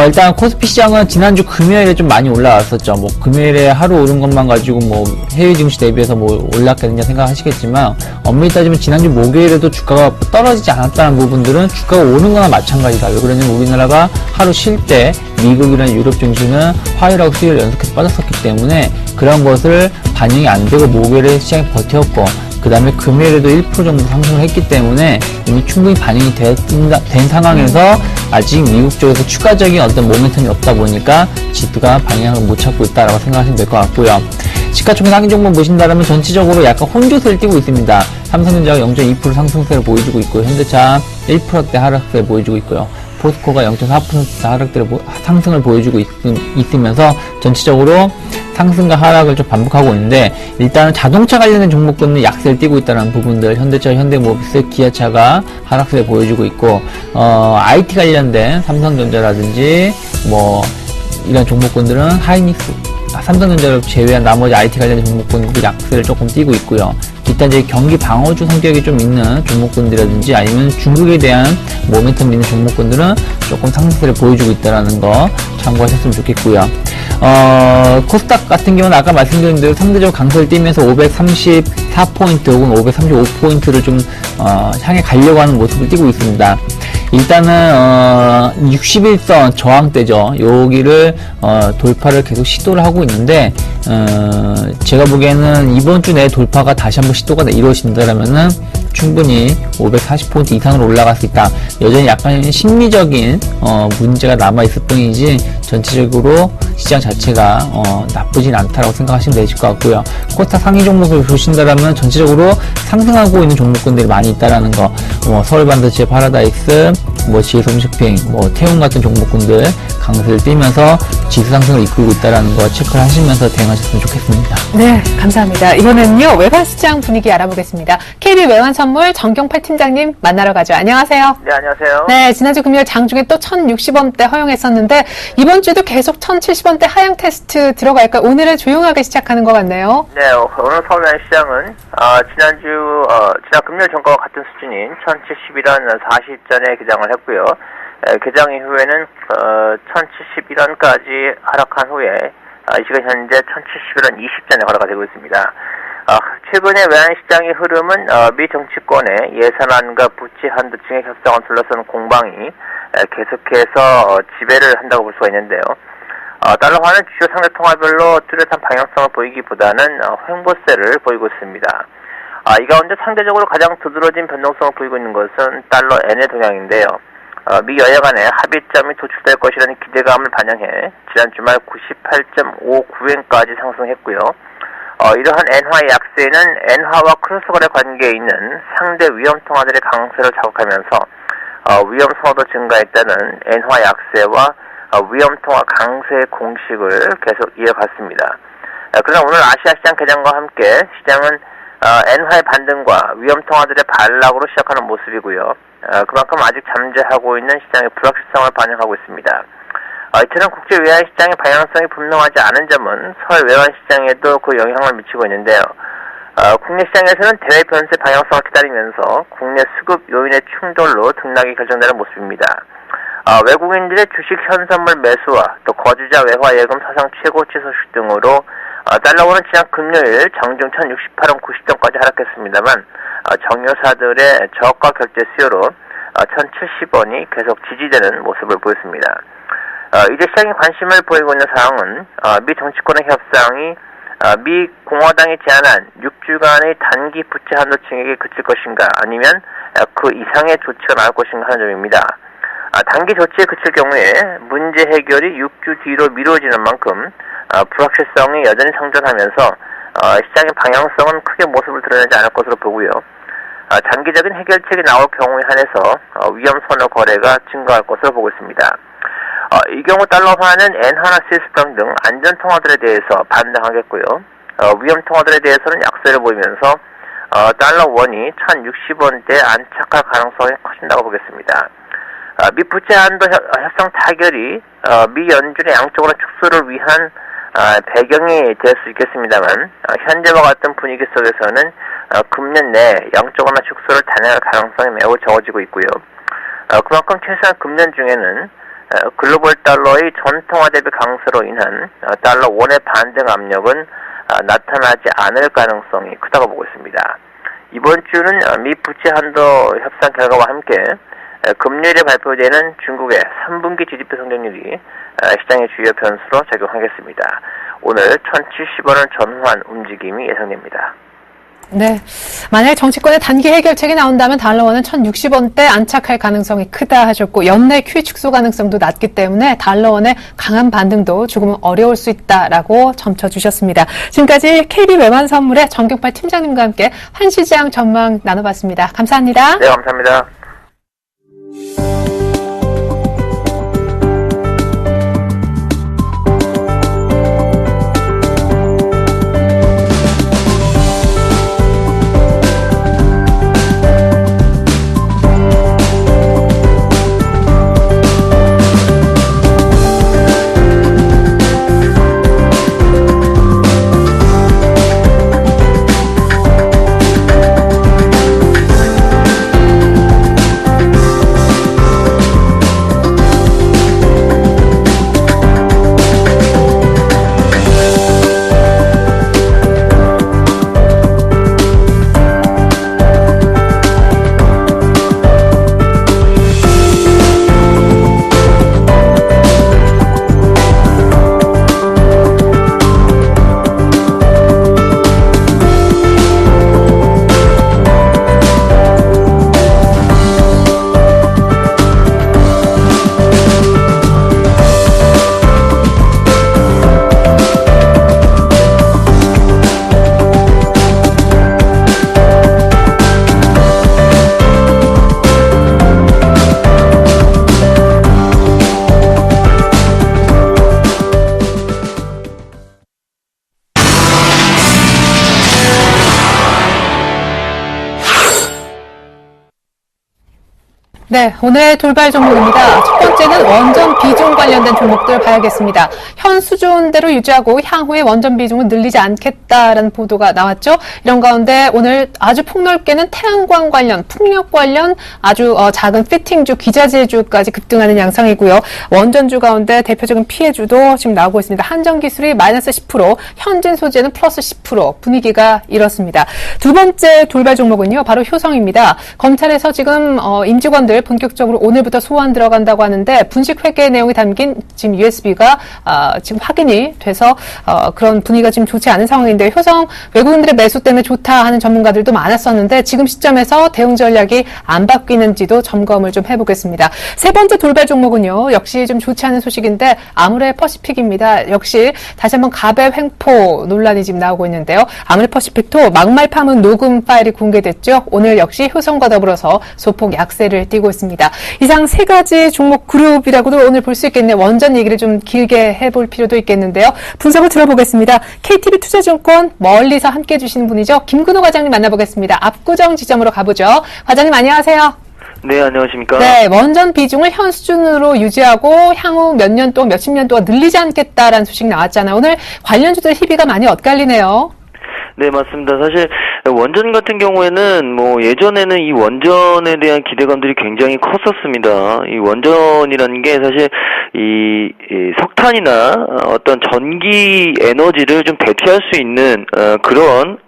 Speaker 6: 일단 코스피 시장은 지난주 금요일에 좀 많이 올라왔었죠. 뭐 금요일에 하루 오른 것만 가지고 뭐 해외 증시 대비해서 뭐 올랐겠느냐 생각하시겠지만, 엄밀히 따지면 지난주 목요일에도 주가가 떨어지지 않았다는 부분들은 주가가 오른 거나 마찬가지다. 왜 그러냐면 우리나라가 하루 쉴 때 미국이나 유럽 증시는 화요일하고 수요일 연속해서 빠졌었기 때문에 그런 것을 반영이 안 되고 목요일에 시장이 버텼고, 그 다음에 금요일에도 1% 정도 상승을 했기 때문에 이미 충분히 반영이 된 상황에서 아직 미국 쪽에서 추가적인 어떤 모멘텀이 없다 보니까 지수가 방향을 못 찾고 있다라고 생각하시면 될 것 같고요. 시가총액 상위 종목 보신다면 전체적으로 약간 혼조세를 띠고 있습니다. 삼성전자가 0.2% 상승세를 보여주고 있고요. 현대차 1%대 하락세를 보여주고 있고요. 포스코가 0.4% 상승을 보여주고 있으면서 전체적으로 상승과 하락을 좀 반복하고 있는데, 일단은 자동차 관련된 종목군은 약세를 띠고 있다는 부분들, 현대차, 현대모비스, 기아차가 하락세를 보여주고 있고, IT 관련된 삼성전자라든지 뭐 이런 종목군들은 하이닉스, 삼성전자를 제외한 나머지 IT 관련된 종목군들도 약세를 조금 띠고 있고요. 기타 이제 경기 방어주 성격이 좀 있는 종목군들이라든지 아니면 중국에 대한 모멘텀 있는 종목군들은 조금 상승세를 보여주고 있다는 거 참고하셨으면 좋겠고요. 코스닥 같은 경우는 아까 말씀드린 대로 상대적으로 강세를 띠면서 534포인트 혹은 535포인트를 좀 향해 가려고 하는 모습을 띠고 있습니다. 일단은 61선 저항대죠. 여기를 돌파를 계속 시도를 하고 있는데, 제가 보기에는 이번 주 내에 돌파가 다시 한번 시도가 이루어진다면은 충분히 540포인트 이상으로 올라갈 수 있다. 여전히 약간 심리적인 문제가 남아있을 뿐이지 전체적으로 시장 자체가 나쁘진 않다라고 생각하시면 되실 것 같고요. 코스닥 상위 종목을 보신다면 전체적으로 상승하고 있는 종목군들이 많이 있다라는 거, 서울반도체, 파라다이스, 지혜솜쇼핑, 태움 같은 종목군들 강세를 띠면서 지수 상승을 이끌고 있다라는 거 체크를 하시면서 대응하셨으면 좋겠습니다.
Speaker 1: 네, 감사합니다. 이번에는요, 외환시장 분위기 알아보겠습니다. KB 외환선물 정경팔 팀장님 만나러 가죠. 안녕하세요.
Speaker 7: 네, 안녕하세요.
Speaker 1: 네, 지난주 금요일 장중에 또 1060원대 허용했었는데 이번 주도 계속 1070원대 하향 테스트 들어갈까요? 오늘은 조용하게 시작하는 것 같네요.
Speaker 7: 네, 오늘 서울 시장은 지난 금요일 전과와 같은 수준인 1071원 40전에 개장을 했고요. 개장 이후에는 1071원까지 하락한 후에 이 시간 현재 1071원 20전에 거래가 되고 있습니다. 최근의 외환시장의 흐름은 미 정치권의 예산안과 부채 한도 증액 협상을 둘러싼 공방이 계속해서 지배를 한다고 볼 수가 있는데요. 달러화는 주요 상대 통화별로 뚜렷한 방향성을 보이기보다는 횡보세를 보이고 있습니다. 이 가운데 상대적으로 가장 두드러진 변동성을 보이고 있는 것은 달러 엔의 동향인데요. 미 여야 간의 합의점이 도출될 것이라는 기대감을 반영해 지난 주말 98.59엔까지 상승했고요. 이러한 엔화의 약세는 엔화와 크로스거래 관계에 있는 상대 위험 통화들의 강세를 자극하면서 위험 선호도 증가에 따른 엔화 약세와 위험 통화 강세의 공식을 계속 이어갔습니다. 그러나 오늘 아시아 시장 개장과 함께 시장은 엔화의 반등과 위험 통화들의 반락으로 시작하는 모습이고요. 그만큼 아직 잠재하고 있는 시장의 불확실성을 반영하고 있습니다. 이처럼 국제 외환시장의 방향성이 분명하지 않은 점은 서울 외환시장에도 그 영향을 미치고 있는데요. 국내 시장에서는 대외 변세 방향성을 기다리면서 국내 수급 요인의 충돌로 등락이 결정되는 모습입니다. 외국인들의 주식 현선물 매수와 또 거주자 외화 예금 사상 최고치 소식 등으로 달러원은 지난 금요일 장중 1068원 90전까지 하락했습니다만 정유사들의 저가 결제 수요로 1070원이 계속 지지되는 모습을 보였습니다. 이제 시장이 관심을 보이고 있는 상황은 미 정치권의 협상이 미 공화당이 제안한 6주간의 단기 부채 한도 증액에 그칠 것인가 아니면 그 이상의 조치가 나올 것인가 하는 점입니다. 단기 조치에 그칠 경우에 문제 해결이 6주 뒤로 미뤄지는 만큼 불확실성이 여전히 상존하면서 시장의 방향성은 크게 모습을 드러내지 않을 것으로 보고요. 장기적인 해결책이 나올 경우에 한해서 위험 선호 거래가 증가할 것으로 보고 있습니다. 이 경우 달러화는 엔화나 스위스프랑 등 안전 통화들에 대해서 반등하겠고요. 위험 통화들에 대해서는 약세를 보이면서 달러 원이 1060원대에 안착할 가능성이 커진다고 보겠습니다. 미 부채 한도 협상 타결이 미 연준의 양적으로 축소를 위한 배경이 될 수 있겠습니다만 현재와 같은 분위기 속에서는 금년 내 양적 완화 축소를 단행할 가능성이 매우 적어지고 있고요. 그만큼 최소한 금년 중에는 글로벌 달러의 전통화 대비 강세로 인한 달러 원의 반등 압력은 나타나지 않을 가능성이 크다고 보고 있습니다. 이번 주는 미 부채 한도 협상 결과와 함께 금요일에 발표되는 중국의 3분기 GDP 성장률이 시장의 주요 변수로 작용하겠습니다. 오늘 1,070원을 전후한 움직임이 예상됩니다.
Speaker 1: 네. 만약 정치권의 단기 해결책이 나온다면 달러원은 1,060원대 안착할 가능성이 크다 하셨고 연내 QE 축소 가능성도 낮기 때문에 달러원의 강한 반등도 조금은 어려울 수 있다라고 점쳐주셨습니다. 지금까지 KB 외환선물의 정경팔 팀장님과 함께 한시장 전망 나눠봤습니다. 감사합니다.
Speaker 7: 네, 감사합니다.
Speaker 1: 네, 오늘 돌발 종목입니다. 첫 번째는 원전 비중 관련된 종목들 봐야겠습니다. 현 수준대로 유지하고 향후에 원전 비중을 늘리지 않겠다라는 보도가 나왔죠. 이런 가운데 오늘 아주 폭넓게는 태양광 관련, 풍력 관련 아주 작은 피팅주, 기자재주까지 급등하는 양상이고요. 원전주 가운데 대표적인 피해주도 지금 나오고 있습니다. 한전기술이 마이너스 10%, 현진소재는 플러스 10%, 분위기가 이렇습니다. 두 번째 돌발 종목은요, 바로 효성입니다. 검찰에서 지금 임직원들 본격적으로 오늘부터 소환 들어간다고 하는데 분식 회계 내용이 담긴 지금 USB가 지금 확인이 돼서 그런 분위기가 지금 좋지 않은 상황인데 효성 외국인들의 매수 때문에 좋다 하는 전문가들도 많았었는데 지금 시점에서 대응 전략이 안 바뀌는지도 점검을 좀 해보겠습니다. 세 번째 돌발 종목은요. 역시 좀 좋지 않은 소식인데 아무레 퍼시픽입니다. 역시 다시 한번 갑의 횡포 논란이 지금 나오고 있는데요. 아무레 퍼시픽도 막말 파문 녹음 파일이 공개됐죠. 오늘 역시 효성과 더불어서 소폭 약세를 띠고 있습니다. 이상 세 가지 종목 그룹이라고도 오늘 볼 수 있겠네요. 원전 얘기를 좀 길게 해볼 필요도 있겠는데요. 분석을 들어보겠습니다. KTB 투자증권 멀리서 함께해 주시는 분이죠. 김근호 과장님 만나보겠습니다. 압구정 지점으로 가보죠. 과장님 안녕하세요.
Speaker 8: 네, 안녕하십니까.
Speaker 1: 네, 원전 비중을 현 수준으로 유지하고 향후 몇 년 동안, 몇십 년 동안 늘리지 않겠다라는 소식 나왔잖아요. 오늘 관련주들 희비가 많이 엇갈리네요.
Speaker 8: 네, 맞습니다. 사실 원전 같은 경우에는 뭐 예전에는 이 원전에 대한 기대감들이 굉장히 컸었습니다. 이 원전이라는 게 사실 이 석탄이나 어떤 전기 에너지를 좀 대체할 수 있는 그런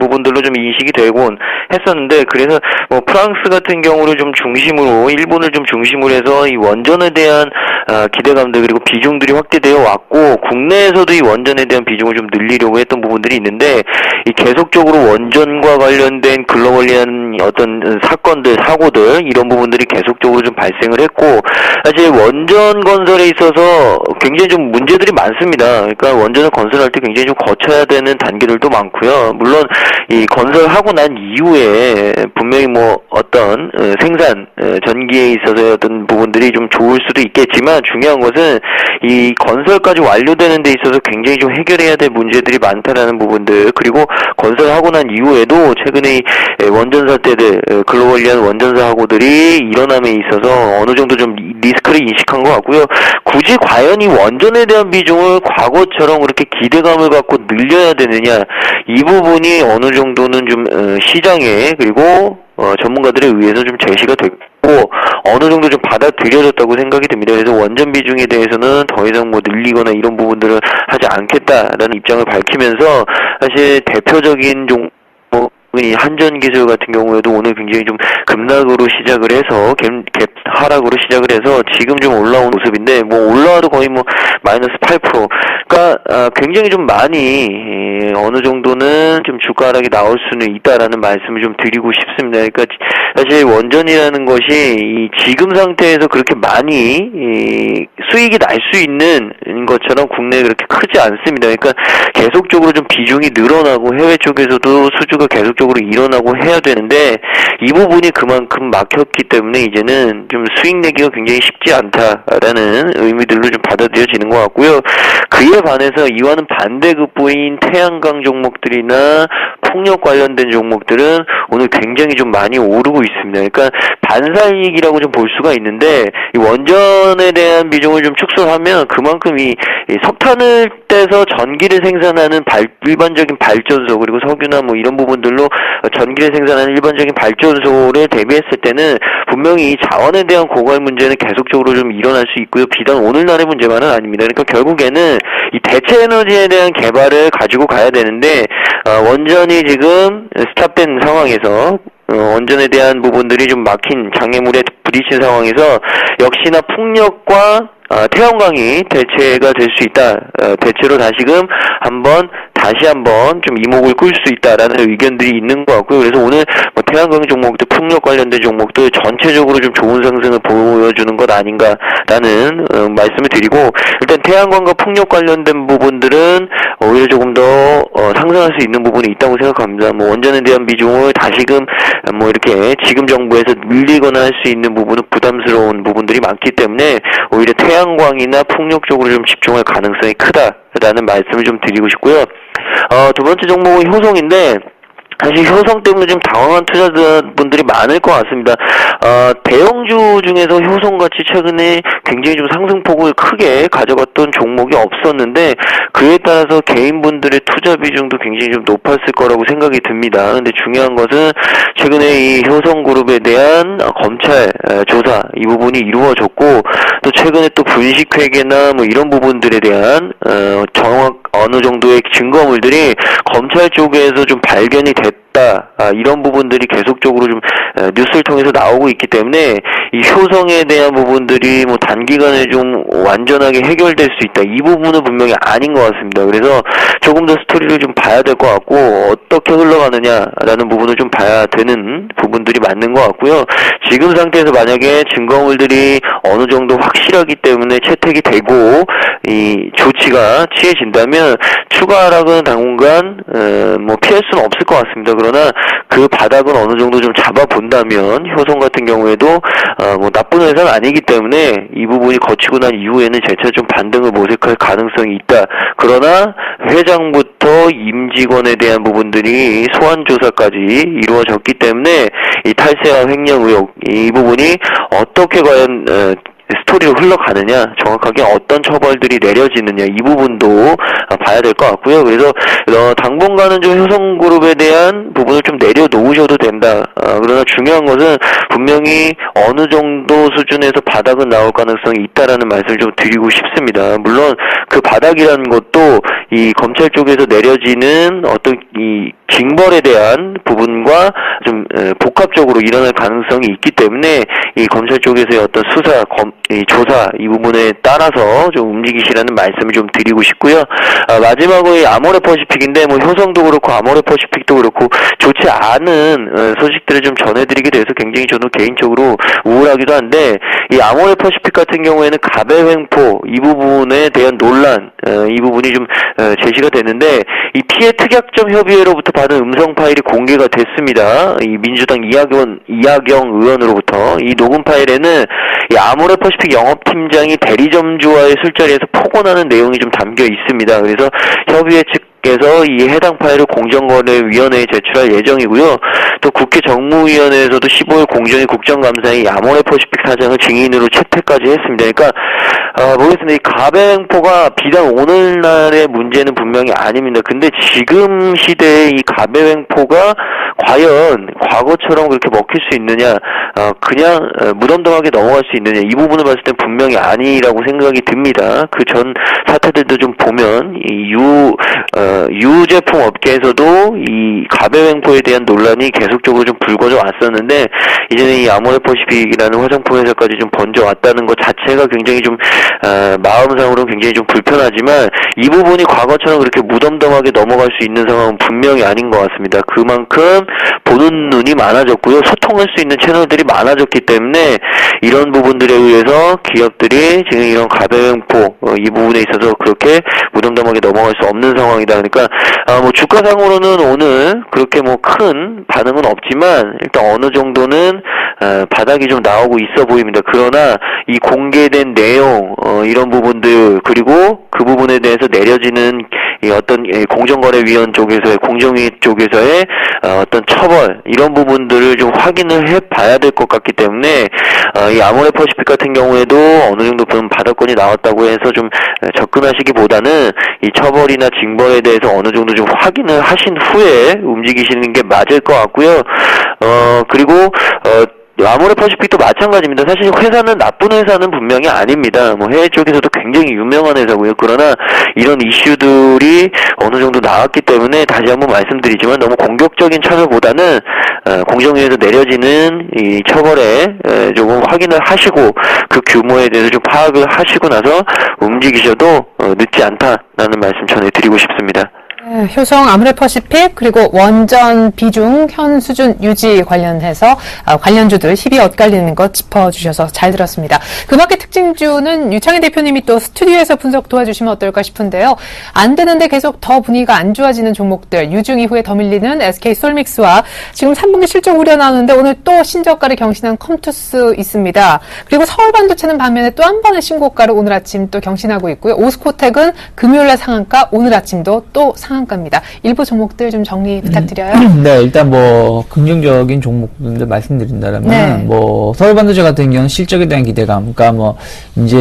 Speaker 8: 부분들로 좀 인식이 되곤 했었는데, 그래서 뭐 프랑스 같은 경우를 좀 중심으로, 일본을 좀 중심으로 해서 이 원전에 대한 기대감들 그리고 비중들이 확대되어 왔고, 국내에서도 이 원전에 대한 비중을 좀 늘리려고 했던 부분들이 있는데, 이 계속적으로 원전과 관련된 글로벌리한 어떤 사건들, 사고들 이런 부분들이 계속적으로 좀 발생을 했고, 사실 원전 건설에 있어서 굉장히 좀 문제들이 많습니다. 그러니까 원전을 건설할 때 굉장히 좀 거쳐야 되는 단계들도 많고요. 물론 이 건설하고 난 이후에 분명히 뭐 어떤 생산 전기에 있어서의 어떤 부분들이 좀 좋을 수도 있겠지만, 있지만 중요한 것은 이 건설까지 완료되는 데 있어서 굉장히 좀 해결해야 될 문제들이 많다라는 부분들, 그리고 건설하고 난 이후에도 최근에 이 원전사 때들 글로벌리한 원전사 사고들이 일어남에 있어서 어느 정도 좀 리스크를 인식한 것 같고요. 굳이 과연 이 원전에 대한 비중을 과거처럼 그렇게 기대감을 갖고 늘려야 되느냐, 이 부분이 어느 정도는 좀 시장에 그리고 전문가들에 의해서 좀 제시가 됐고 어느 정도 좀 받아들여졌다고 생각이 듭니다. 그래서 원전 비중에 대해서는 더 이상 뭐 늘리거나 이런 부분들을 하지 않겠다라는 입장을 밝히면서 사실 대표적인 이 한전기술 같은 경우에도 오늘 굉장히 좀 급락으로 시작을 해서 갭 하락으로 시작을 해서 지금 좀 올라온 모습인데, 뭐 올라와도 거의 뭐 마이너스 8%. 그러니까 굉장히 좀 많이 어느 정도는 좀 주가 하락이 나올 수는 있다라는 말씀을 좀 드리고 싶습니다. 그러니까 사실 원전이라는 것이 이 지금 상태에서 그렇게 많이 수익이 날 수 있는 것처럼 국내에 그렇게 크지 않습니다. 그러니까 계속적으로 좀 비중이 늘어나고 해외 쪽에서도 수주가 계속적으로 일어나고 해야 되는데 이 부분이 그만큼 막혔기 때문에 이제는 좀 수익 내기가 굉장히 쉽지 않다라는 의미들로 좀 받아들여지는 것 같고요. 그에 반해서 이와는 반대급부인 태양광 종목들이나 풍력 관련된 종목들은 오늘 굉장히 좀 많이 오르고 있습니다. 그러니까 반사이익이라고 좀 볼 수가 있는데, 이 원전에 대한 비중을 좀 축소하면 그만큼 이 석탄을 떼서 전기를 생산하는 일반적인 발전소, 그리고 석유나 뭐 이런 부분들로 전기를 생산하는 일반적인 발전소를 대비했을 때는 분명히 이 자원에 대한 고갈 문제는 계속적으로 좀 일어날 수 있고요. 비단 오늘날의 문제만은 아닙니다. 그러니까 결국에는 이 대체 에너지에 대한 개발을 가지고 가야 되는데 원전이 지금 스탑된 상황에서 원전에 대한 부분들이 좀 막힌 장애물에 부딪힌 상황에서 역시나 풍력과 태양광이 대체가 될 수 있다. 대체로 다시 한번 좀 이목을 끌 수 있다라는 의견들이 있는 것 같고요. 그래서 오늘 뭐 태양광 종목들, 풍력 관련된 종목들 전체적으로 좀 좋은 상승을 보여주는 것 아닌가라는 말씀을 드리고, 일단 태양광과 풍력 관련된 부분들은 오히려 조금 더 상승할 수 있는 부분이 있다고 생각합니다. 뭐 원전에 대한 비중을 다시금 뭐 이렇게 지금 정부에서 늘리거나 할 수 있는 부분은 부담스러운 부분들이 많기 때문에 오히려 태양광이나 풍력 쪽으로 좀 집중할 가능성이 크다라는 말씀을 좀 드리고 싶고요. 두 번째 종목은 효성인데, 사실 효성 때문에 좀 당황한 투자자분들이 많을 것 같습니다. 대형주 중에서 효성같이 최근에 굉장히 좀 상승폭을 크게 가져갔던 종목이 없었는데, 그에 따라서 개인분들의 투자 비중도 굉장히 좀 높았을 거라고 생각이 듭니다. 근데 중요한 것은 최근에 이 효성그룹에 대한 검찰 조사, 이 부분이 이루어졌고, 또 최근에 또 분식회계나 뭐 이런 부분들에 대한 어느 정도의 증거물들이 검찰 쪽에서 좀 발견이 됐다. 이런 부분들이 계속적으로 좀 뉴스를 통해서 나오고 있기 때문에 이 효성에 대한 부분들이 뭐 단기간에 좀 완전하게 해결될 수 있다. 이 부분은 분명히 아닌 것 같습니다. 그래서 조금 더 스토리를 좀 봐야 될 것 같고, 어떻게 흘러가느냐라는 부분을 좀 봐야 되는 부분들이 맞는 것 같고요. 지금 상태에서 만약에 증거물들이 어느 정도 확실하기 때문에 채택이 되고 이 조치가 취해진다면 추가 하락은 당분간 뭐 피할 수는 없을 것 같습니다. 그러나 그 바닥은 어느 정도 좀 잡아본다면 효성 같은 경우에도 뭐 나쁜 회사는 아니기 때문에 이 부분이 거치고 난 이후에는 재차 좀 반등을 모색할 가능성이 있다. 그러나 회장부터 임직원에 대한 부분들이 소환 조사까지 이루어졌기 때문에 이 탈세와 횡령 의혹, 이 부분이 어떻게 과연 스토리로 흘러가느냐, 정확하게 어떤 처벌들이 내려지느냐, 이 부분도 봐야 될 것 같고요. 그래서 당분간은 좀 효성그룹에 대한 부분을 좀 내려놓으셔도 된다. 그러나 중요한 것은 분명히 어느 정도 수준에서 바닥은 나올 가능성이 있다라는 말씀을 좀 드리고 싶습니다. 물론 그 바닥이라는 것도 이 검찰 쪽에서 내려지는 어떤 이 징벌에 대한 부분과 좀 복합적으로 일어날 가능성이 있기 때문에 이 검찰 쪽에서의 어떤 수사, 이 조사, 이 부분에 따라서 좀 움직이시라는 말씀을 좀 드리고 싶고요. 마지막으로 이 아모레퍼시픽인데, 뭐 효성도 그렇고 아모레퍼시픽도 그렇고 좋지 않은 소식들을 좀 전해드리게 돼서 굉장히 저는 개인적으로 우울하기도 한데, 이 아모레퍼시픽 같은 경우에는 가배횡포 이 부분에 대한 논란, 이 부분이 좀 제시가 됐는데, 이 피해 특약점 협의회로부터 받은 음성 파일이 공개가 됐습니다. 이 민주당 이하경 의원으로부터 이 녹음 파일에는 이 아모레퍼시픽 영업팀장이 대리점주와의 술자리에서 폭언하는 내용이 좀 담겨 있습니다. 그래서 협의회 측에서 이 해당 파일을 공정거래위원회에 제출할 예정이고요. 또 국회 정무위원회에서도 15일 공정위 국정감사에 이 아모레퍼시픽 사장을 증인으로 채택까지 했습니다. 그러니까 모르겠습니다. 이 가배횡포가 비단 오늘날의 문제는 분명히 아닙니다. 근데 지금 시대에 이 가배횡포가 과연 과거처럼 그렇게 먹힐 수 있느냐, 그냥 무덤덤하게 넘어갈 수 있느냐, 이 부분을 봤을 땐 분명히 아니라고 생각이 듭니다. 그 전 사태들도 좀 보면 이 유제품 업계에서도 이 가배횡포에 대한 논란이 계속적으로 좀 불거져 왔었는데, 이제는 이 아모레퍼시픽이라는 화장품 회사까지 좀 번져 왔다는 것 자체가 굉장히 좀 마음상으로 굉장히 좀 불편하지만, 이 부분이 과거처럼 그렇게 무덤덤하게 넘어갈 수 있는 상황은 분명히 아닌 것 같습니다. 그만큼 보는 눈이 많아졌고요, 소통할 수 있는 채널들이 많아졌기 때문에 이런 부분들에 의해서 기업들이 지금 이런 가배횡포 이 부분에 있어서 그렇게 무덤덤하게 넘어갈 수 없는 상황이다. 그러니까 뭐 주가상으로는 오늘 그렇게 뭐 큰 반응은 없지만 일단 어느 정도는 바닥이 좀 나오고 있어 보입니다. 그러나 이 공개된 내용 이런 부분들, 그리고 그 부분에 대해서 내려지는 이 어떤 공정거래위원 쪽에서의, 공정위 쪽에서의 어떤 처벌, 이런 부분들을 좀 확인을 해봐야 될 것 같기 때문에 이 아모레퍼시픽 같은 경우에도 어느 정도 그런 바닥권이 나왔다고 해서 좀 접근하시기보다는 이 처벌이나 징벌에 대해서 어느 정도 좀 확인을 하신 후에 움직이시는 게 맞을 것 같고요. 그리고 아모레퍼시픽도 마찬가지입니다. 사실 회사는 나쁜 회사는 분명히 아닙니다. 뭐 해외 쪽에서도 굉장히 유명한 회사고요. 그러나 이런 이슈들이 어느 정도 나왔기 때문에 다시 한번 말씀드리지만 너무 공격적인 처벌보다는 공정위에서 내려지는 이 처벌에 조금 확인을 하시고 그 규모에 대해서 좀 파악을 하시고 나서 움직이셔도 늦지 않다라는 말씀 전해드리고 싶습니다.
Speaker 1: 효성 아모레퍼시픽 그리고 원전 비중 현 수준 유지 관련해서 관련주들 힘이 엇갈리는 것 짚어주셔서 잘 들었습니다. 그밖에 특징주는 유창희 대표님이 또 스튜디오에서 분석 도와주시면 어떨까 싶은데요. 안 되는데 계속 더 분위기가 안 좋아지는 종목들, 유증 이후에 더 밀리는 SK솔믹스와 지금 3분기 실적 우려 나오는데 오늘 또 신저가를 경신한 컴투스 있습니다. 그리고 서울반도체는 반면에 또 한 번의 신고가를 오늘 아침 또 경신하고 있고요. 오스코텍은 금요일날 상한가, 오늘 아침도 또 상한가입니다. 일부 종목들 좀 정리 부탁드려요.
Speaker 6: 네, 일단 뭐 긍정적인 종목들 말씀드린다면
Speaker 1: 네.
Speaker 6: 뭐 서울반도체 같은 경우는 실적에 대한 기대감, 그러니까 뭐 이제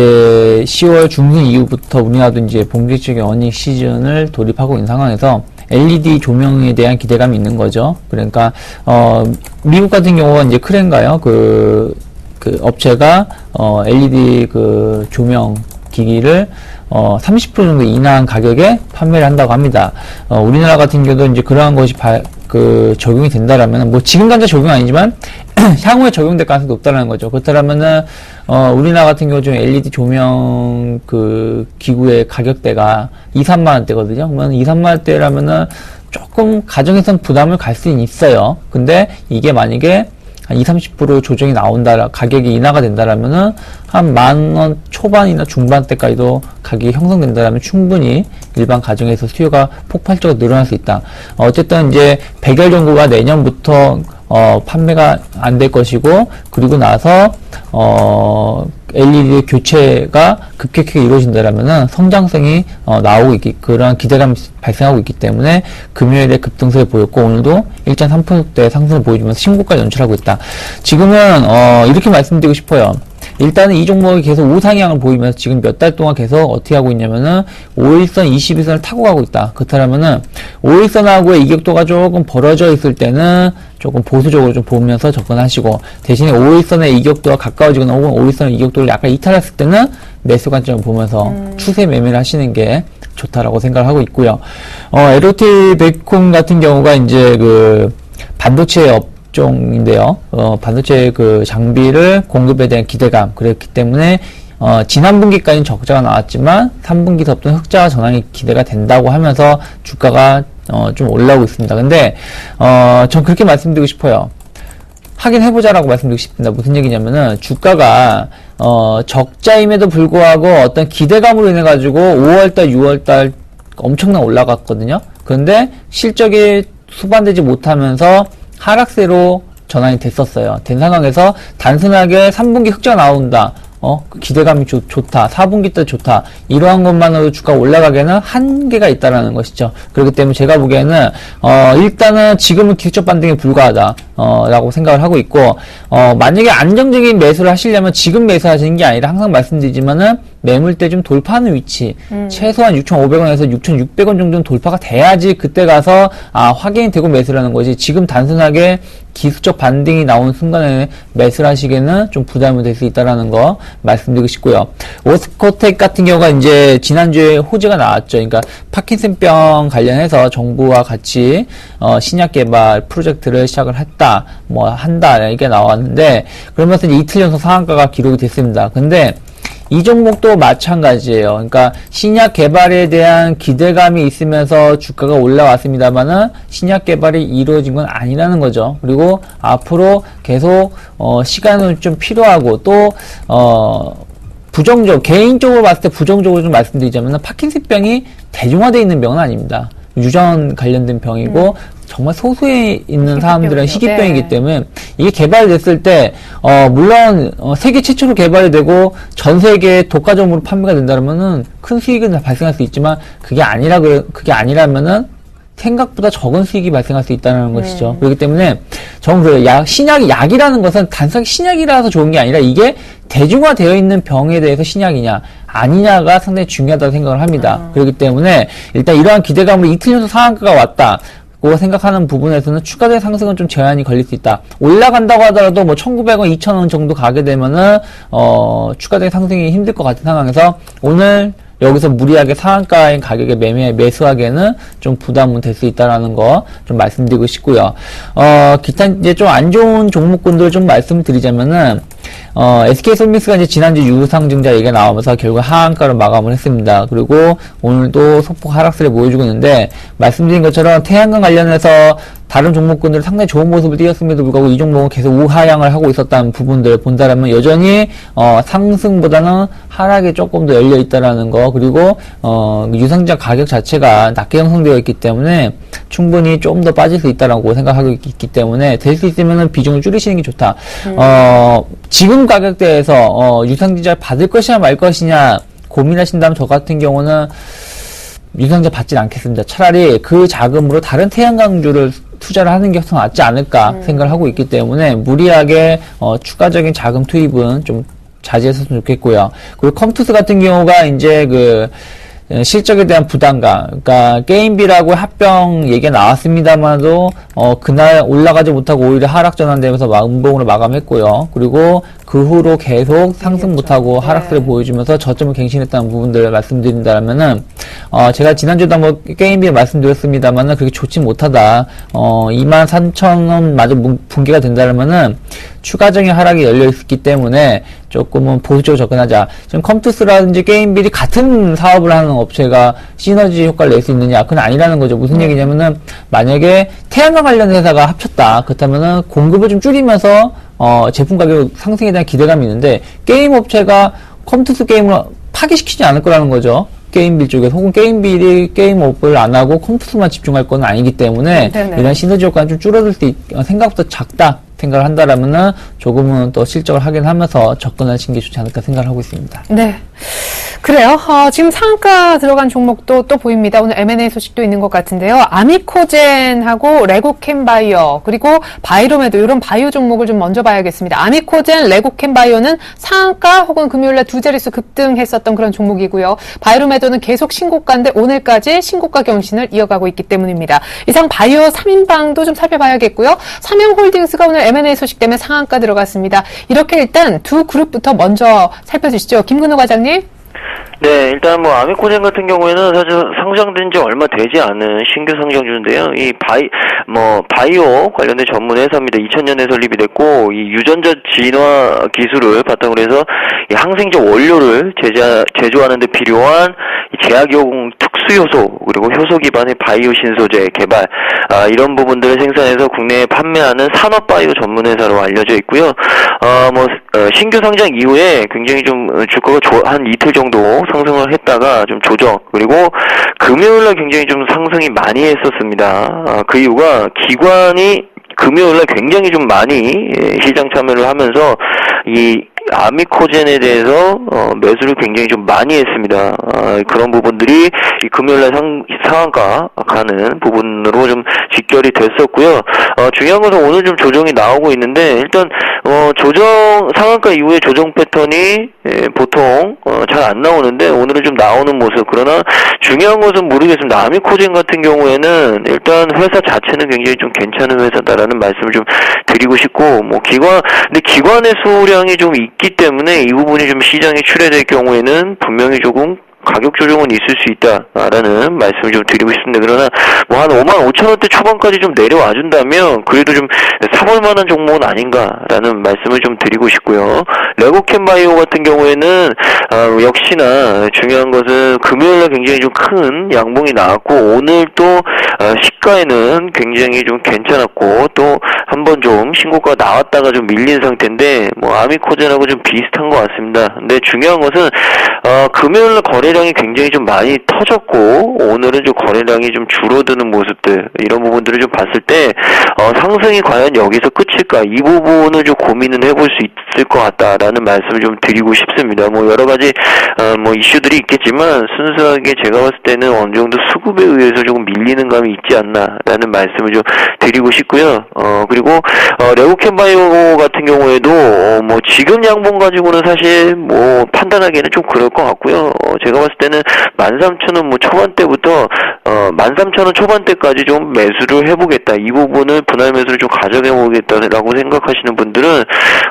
Speaker 6: 10월 중순 이후부터 우리나라도 이제 본격적인 어닝 시즌을 돌입하고 있는 상황에서 LED 조명에 대한 기대감이 있는 거죠. 그러니까 미국 같은 경우가 이제 크랜가요? 그 업체가 LED 그 조명 기기를 30% 정도 인하한 가격에 판매를 한다고 합니다. 우리나라 같은 경우도 이제 그러한 것이 적용이 된다라면, 뭐 지금 당장 적용 아니지만 향후에 적용될 가능성이 높다라는 거죠. 그렇다면은 우리나라 같은 경우 좀 LED 조명 그 기구의 가격대가 2-3만 원대거든요. 그러면 2-3만 원대라면은 조금 가정에선 부담을 갈 수는 있어요. 근데 이게 만약에 한 20-30% 조정이 나온다, 가격이 인하가 된다라면은 한 10,000원 초반이나 중반대까지도 가격이 형성된다라면 충분히 일반 가정에서 수요가 폭발적으로 늘어날 수 있다. 어쨌든 이제 백열 전구가 내년부터 판매가 안 될 것이고, 그리고 나서 LED 교체가 급격하게 이루어진다라면은 성장성이 나오고 그런 기대감이 발생하고 있기 때문에 금요일에 급등세를 보였고, 오늘도 1.3%대 상승을 보여주면서 신고가를 연출하고 있다. 지금은 이렇게 말씀드리고 싶어요. 일단은 이 종목이 계속 우상향을 보이면서 지금 몇 달 동안 계속 어떻게 하고 있냐면은 5일선, 21선을 타고 가고 있다. 그렇다면은 5일선하고의 이격도가 조금 벌어져 있을 때는 조금 보수적으로 좀 보면서 접근하시고, 대신에 5일선의 이격도가 가까워지거나 혹은 5일선의 이격도를 약간 이탈했을 때는 매수 관점을 보면서 추세 매매를 하시는 게 좋다라고 생각을 하고 있고요. LOT 베이콘 같은 경우가 이제 그 반도체 업종인데요. 반도체 그 장비를 공급에 대한 기대감, 그랬기 때문에 지난 분기까지는 적자가 나왔지만 3분기서부터 흑자 전환이 기대가 된다고 하면서 주가가 좀 올라오고 있습니다. 근데 전 그렇게 말씀드리고 싶어요. 하긴 해보자라고 말씀드리고 싶습니다. 무슨 얘기냐면은 주가가 적자임에도 불구하고 어떤 기대감으로 인해 가지고 5월달, 6월달 엄청나게 올라갔거든요. 그런데 실적이 수반되지 못하면서 하락세로 전환이 됐었어요. 된 상황에서 단순하게 3분기 흑자 나온다. 그 기대감이 좋다. 4분기 때 좋다. 이러한 것만으로 주가가 올라가기에는 한계가 있다라는 것이죠. 그렇기 때문에 제가 보기에는, 일단은 지금은 기술적 반등에 불과하다. 라고 생각을 하고 있고, 만약에 안정적인 매수를 하시려면 지금 매수하시는 게 아니라 항상 말씀드리지만은 매물대 좀 돌파하는 위치, 최소한 6,500원에서 6,600원 정도는 돌파가 돼야지 그때 가서, 확인이 되고 매수를 하는 거지. 지금 단순하게 기술적 반등이 나온 순간에 매수를 하시기에는 좀 부담이 될 수 있다라는 거 말씀드리고 싶고요. 오스코텍 같은 경우가 이제 지난주에 호재가 나왔죠. 그러니까 파킨슨병 관련해서 정부와 같이 신약 개발 프로젝트를 시작을 했다, 한다 이게 나왔는데 그러면서 이제 이틀 연속 상한가가 기록이 됐습니다. 근데 이 종목도 마찬가지예요. 그러니까 신약 개발에 대한 기대감이 있으면서 주가가 올라왔습니다만은 신약 개발이 이루어진 건 아니라는 거죠. 그리고 앞으로 계속 시간은 좀 필요하고 또 개인적으로 봤을 때 부정적으로 좀 말씀드리자면 파킨슨병이 대중화되어 있는 병은 아닙니다. 유전 관련된 병이고 정말 소수에 있는 사람들은 희귀병이기 때문에 이게 개발됐을 때 물론 세계 최초로 개발이 되고 전 세계에 독과점으로 판매가 된다면은 큰 수익은 발생할 수 있지만 그게 아니라면은 생각보다 적은 수익이 발생할 수 있다는 것이죠. 그렇기 때문에 저는 그래요. 신약이 약이라는 것은 단순히 신약이라서 좋은 게 아니라 이게 대중화되어 있는 병에 대해서 신약이냐 아니냐가 상당히 중요하다고 생각을 합니다. 그렇기 때문에 일단 이러한 기대감으로 이틀 연속 상한가가 왔다. 고 생각하는 부분에서는 추가된 상승은 좀 제한이 걸릴 수 있다. 올라간다고 하더라도 1,900원, 2,000원 정도 가게 되면은 추가된 상승이 힘들 것 같은 상황에서 오늘 여기서 무리하게 상한가인 가격에 매수하기에는 좀 부담은 될 수 있다라는 거 좀 말씀드리고 싶고요. 기타 이제 좀 안 좋은 종목군들 좀 말씀드리자면은 SK솔믹스가 이제 지난주 유상증자 얘기가 나오면서 결국 하한가로 마감을 했습니다. 그리고 오늘도 소폭 하락세를 보여주고 있는데 말씀드린 것처럼 태양광 관련해서 다른 종목군들 상당히 좋은 모습을 띄었음에도 불구하고 이 종목은 계속 우하향을 하고 있었다는 부분들을 본다라면 여전히 상승보다는 하락이 조금 더 열려 있다라는 거 그리고 유상증자 가격 자체가 낮게 형성되어 있기 때문에 충분히 좀 더 빠질 수 있다라고 생각하고 있기 때문에 될 수 있으면은 비중을 줄이시는 게 좋다. 지금 가격대에서 유상증자를 받을 것이냐 말 것이냐 고민하신다면 저 같은 경우는 유상증자 받진 않겠습니다. 차라리 그 자금으로 다른 태양광주를 투자를 하는 게 더 낫지 않을까 생각을 하고 있기 때문에 무리하게 추가적인 자금 투입은 좀 자제했으면 좋겠고요. 그리고 컴투스 같은 경우가 이제 실적에 대한 부담감, 그러니까 게임비라고 합병 얘기가 나왔습니다만도 그날 올라가지 못하고 오히려 하락 전환되면서 음봉으로 마감했고요. 그리고 그 후로 계속 상승 못하고 하락세를 보여주면서 저점을 갱신했다는 부분들을 말씀드린다면은 제가 지난주에도 한번 게임비를 말씀드렸습니다만은 그렇게 좋지 못하다. 23,000원 마저 붕괴가 된다면은 추가적인 하락이 열려 있기 때문에 조금은 보수적으로 접근하자. 지금 컴투스라든지 게임빌이 같은 사업을 하는 업체가 시너지 효과를 낼 수 있느냐? 그건 아니라는 거죠. 무슨 얘기냐면은 만약에 태양광 관련 회사가 합쳤다. 그렇다면은 공급을 좀 줄이면서 제품 가격 상승에 대한 기대감이 있는데 게임 업체가 컴투스 게임을 파기시키지 않을 거라는 거죠. 게임빌 쪽에서 혹은 게임빌이 게임업을 안 하고 컴투스만 집중할 건 아니기 때문에 이런 시너지 효과는 좀 줄어들 수 생각보다 작다 생각을 한다라면은 조금은 또 실적을 확인하면서 접근하시는 게 좋지 않을까 생각을 하고 있습니다.
Speaker 1: 네. 그래요. 지금 상한가 들어간 종목도 또 보입니다. 오늘 M&A 소식도 있는 것 같은데요. 아미코젠하고 레고캠바이오 그리고 바이로메드 이런 바이오 종목을 좀 먼저 봐야겠습니다. 아미코젠, 레고캠바이오는 상한가 혹은 금요일날 두 자릿수 급등했었던 그런 종목이고요. 바이로메드는 계속 신고가인데 오늘까지 신고가 경신을 이어가고 있기 때문입니다. 이상 바이오 3인방도 좀 살펴봐야겠고요. 삼형홀딩스가 오늘 M&A 소식 때문에 상한가 들어갔습니다. 이렇게 일단 두 그룹부터 먼저 살펴주시죠. 김근호 과장님.
Speaker 8: 네, 일단 아미코젠 같은 경우에는 사실 상장된 지 얼마 되지 않은 신규 상장주인데요. 이 바이오 관련된 전문 회사입니다. 2000년에 설립이 됐고, 이 유전자 진화 기술을 바탕으로 해서 이 항생제 원료를 제조하는 데 필요한 제약용 특수 효소, 그리고 효소 기반의 바이오 신소재 개발, 이런 부분들을 생산해서 국내에 판매하는 산업 바이오 전문 회사로 알려져 있고요. 신규 상장 이후에 굉장히 좀 주가가 한 이틀 정도 상승을 했다가 좀 조정, 그리고 금요일날 굉장히 좀 상승이 많이 했었습니다. 그 이유가 기관이 금요일날 굉장히 좀 많이 시장 참여를 하면서 이 아미코젠에 대해서 매수를 굉장히 좀 많이 했습니다. 그런 부분들이 이 금요일날 상한가 가는 부분으로 좀 직결이 됐었고요. 중요한 것은 오늘 좀 조정이 나오고 있는데 일단 상한가 이후에 조정 패턴이 보통 잘 안 나오는데 오늘은 좀 나오는 모습. 그러나 중요한 것은 모르겠습니다. 아미코젠 같은 경우에는 일단 회사 자체는 굉장히 좀 괜찮은 회사다라는 말씀을 좀 드리고 싶고, 근데 기관의 수량이 좀 있기 때문에 이 부분이 좀 시장에 출회될 경우에는 분명히 조금 가격 조정은 있을 수 있다라는 말씀을 좀 드리고 싶습니다. 그러나 한 55,000원대 초반까지 좀 내려와 준다면 그래도 좀 사볼 만한 종목은 아닌가라는 말씀을 좀 드리고 싶고요. 레고캠바이오 같은 경우에는 역시나 중요한 것은 금요일날 굉장히 좀 큰 양봉이 나왔고 오늘 또 시가에는 굉장히 좀 괜찮았고 또 한번 좀 신고가 나왔다가 좀 밀린 상태인데 아미코젠하고 좀 비슷한 것 같습니다. 근데 중요한 것은 금요일날 거래량이 굉장히 좀 많이 터졌고 오늘은 좀 거래량이 좀 줄어드는 모습들, 이런 부분들을 좀 봤을 때 상승이 과연 여기서 끝일까, 이 부분을 좀 고민은 해볼 수 있을 것 같다라는 말씀을 좀 드리고 싶습니다. 여러 가지 이슈들이 있겠지만 순수하게 제가 봤을 때는 어느 정도 수급에 의해서 조금 밀리는 감이 있지 않나라는 말씀을 좀 드리고 싶고요. 그리고 레고캠바이오 같은 경우에도 지금 양봉 가지고는 사실 판단하기에는 좀 그럴 것 같고요. 제가 봤을 때는 13,000원 초반대부터 13,000원 초반대까지 좀 매수를 해보겠다, 이 부분을 분할 매수를 좀 가져가보겠다라고 생각하시는 분들은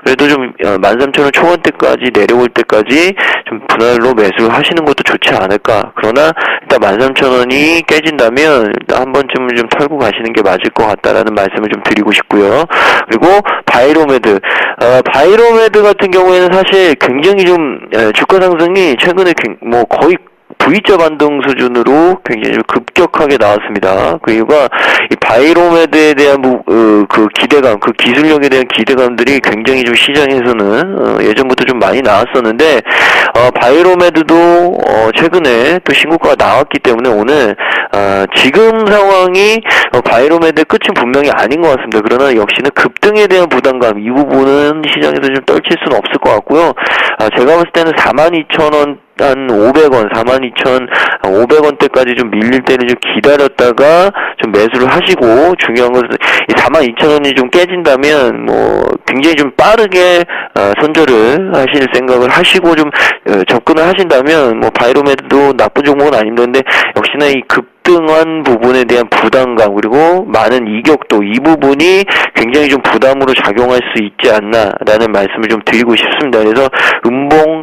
Speaker 8: 그래도 좀 13,000원 초반대까지 내려올 때까지 좀 분할로 매수를 하시는 것도 좋지 않을까. 그러나 일단 13,000원이 깨진다면 일단 한 번쯤은 좀 털고 가시는 게 맞을 것 같다라는 말씀을 좀 드리고 싶고요. 그리고 바이로메드 같은 경우에는 사실 굉장히 좀 주가 상승이 최근에 거의 V자 반등 수준으로 굉장히 좀 급격하게 나왔습니다. 그 이유가 이 바이로메드에 대한 그 기대감, 그 기술력에 대한 기대감들이 굉장히 좀 시장에서는 예전부터 좀 많이 나왔었는데 바이로메드도 최근에 또 신고가가 나왔기 때문에 오늘 지금 상황이 바이로메드의 끝은 분명히 아닌 것 같습니다. 그러나 역시나 급등에 대한 부담감, 이 부분은 시장에서 좀 떨칠 수는 없을 것 같고요. 제가 봤을 때는 42,000원 한 500원, 42,500원대까지 좀 밀릴 때는 좀 기다렸다가 좀 매수를 하시고, 중요한 것은 이 42,000원이 좀 깨진다면 굉장히 좀 빠르게 선절을 하실 생각을 하시고 좀 접근을 하신다면 바이로메드도 나쁜 종목은 아닙니다. 근데 역시나 이 급등한 부분에 대한 부담감 그리고 많은 이격도, 이 부분이 굉장히 좀 부담으로 작용할 수 있지 않나라는 말씀을 좀 드리고 싶습니다. 그래서 음봉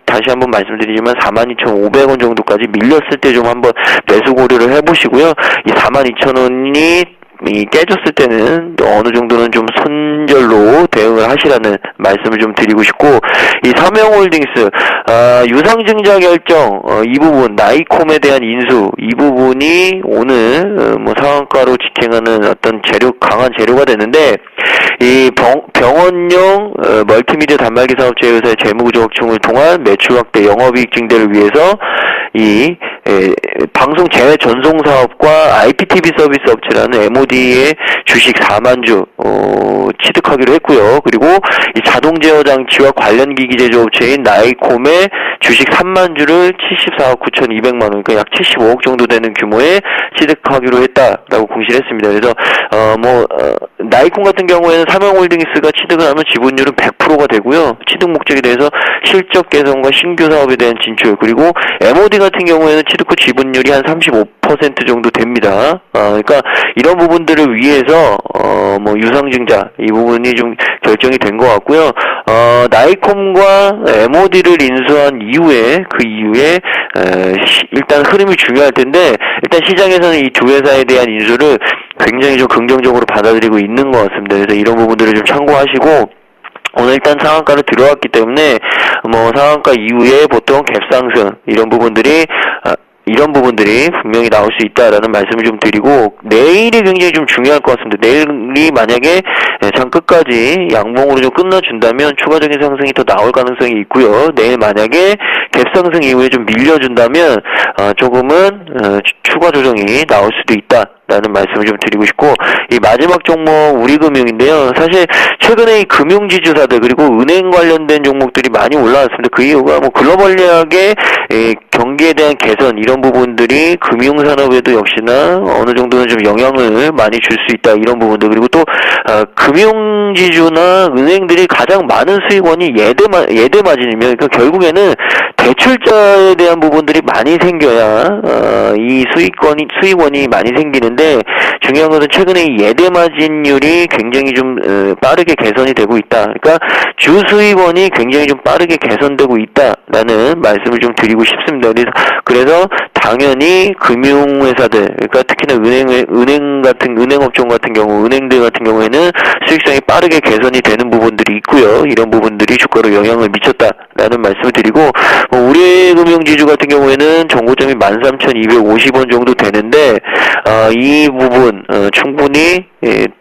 Speaker 8: 다시 한번 말씀드리지만 42,500원 정도까지 밀렸을 때 좀 한번 매수 고려를 해보시고요. 이 42,000원이 깨졌을 때는 어느 정도는 좀 손절로 대응을 하시라는 말씀을 좀 드리고 싶고, 이 삼형홀딩스 유상증자 결정 이 부분, 나이콤에 대한 인수, 이 부분이 오늘 상한가로 직행하는 어떤 강한 재료가 됐는데, 이 병원용 멀티미디어 단말기 사업체 회사의 재무구조 확충을 통한 매출 확대, 영업이익 증대를 위해서 이 방송 재외 전송 사업과 IPTV 서비스 업체라는 MOD의 주식 4만 주 취득하기로 했고요. 그리고 이 자동 제어 장치와 관련 기기 제조업체인 나이콤의 주식 3만 주를 74억 9,200만 원, 그러니까 약 75억 정도 되는 규모에 취득하기로 했다라고 공시를 했습니다. 그래서 나이콤 같은 경우에는 삼형홀딩스가 취득을 하면 지분율은 100%가 되고요. 취득 목적에 대해서 실적 개선과 신규 사업에 대한 진출, 그리고 MOD 같은 경우에는 취득 후 지분율이 한 35% 정도 됩니다. 그러니까 이런 부분들을 위해서 유상증자, 이 부분이 좀 결정이 된 것 같고요. 나이콤과 MOD를 인수한 이후에 일단 흐름이 중요할 텐데, 일단 시장에서는 이 두 회사에 대한 인수를 굉장히 좀 긍정적으로 받아들이고 있는 것 같습니다. 그래서 이런 부분들을 좀 참고하시고, 오늘 일단 상한가로 들어왔기 때문에 상한가 이후에 보통 갭상승 이런 부분들이 분명히 나올 수 있다라는 말씀을 좀 드리고, 내일이 굉장히 좀 중요할 것 같습니다. 내일이 만약에 장 끝까지 양봉으로 좀 끝나준다면 추가적인 상승이 더 나올 가능성이 있고요. 내일 만약에 갭상승 이후에 좀 밀려준다면 조금은 추가 조정이 나올 수도 있다. 라는 말씀을 좀 드리고 싶고, 이 마지막 종목 우리금융인데요. 사실 최근에 이 금융지주사들 그리고 은행 관련된 종목들이 많이 올라왔습니다. 그 이유가 뭐 글로벌리하게 경기에 대한 개선 이런 부분들이 금융산업에도 역시나 어느 정도는 좀 영향을 많이 줄 수 있다 이런 부분들. 그리고 또 금융지주나 은행들이 가장 많은 수익원이 예대 마진이면, 그러니까 결국에는 대출자에 대한 부분들이 많이 생겨야 이 수익원이 많이 생기는데, 중요한 것은 최근에 이 예대 마진율이 굉장히 좀 빠르게 개선이 되고 있다. 그러니까 주 수익원이 굉장히 좀 빠르게 개선되고 있다라는 말씀을 좀 드리고 싶습니다. 그래서 당연히 금융회사들, 그러니까 특히나 은행업종 같은 경우, 은행들 같은 경우에는 수익성이 빠르게 개선이 되는 부분들이 있고요. 이런 부분들이 주가로 영향을 미쳤다라는 말씀을 드리고, 우리 금융지주 같은 경우에는 정고점이 13,250원 정도 되는데, 이 부분 충분히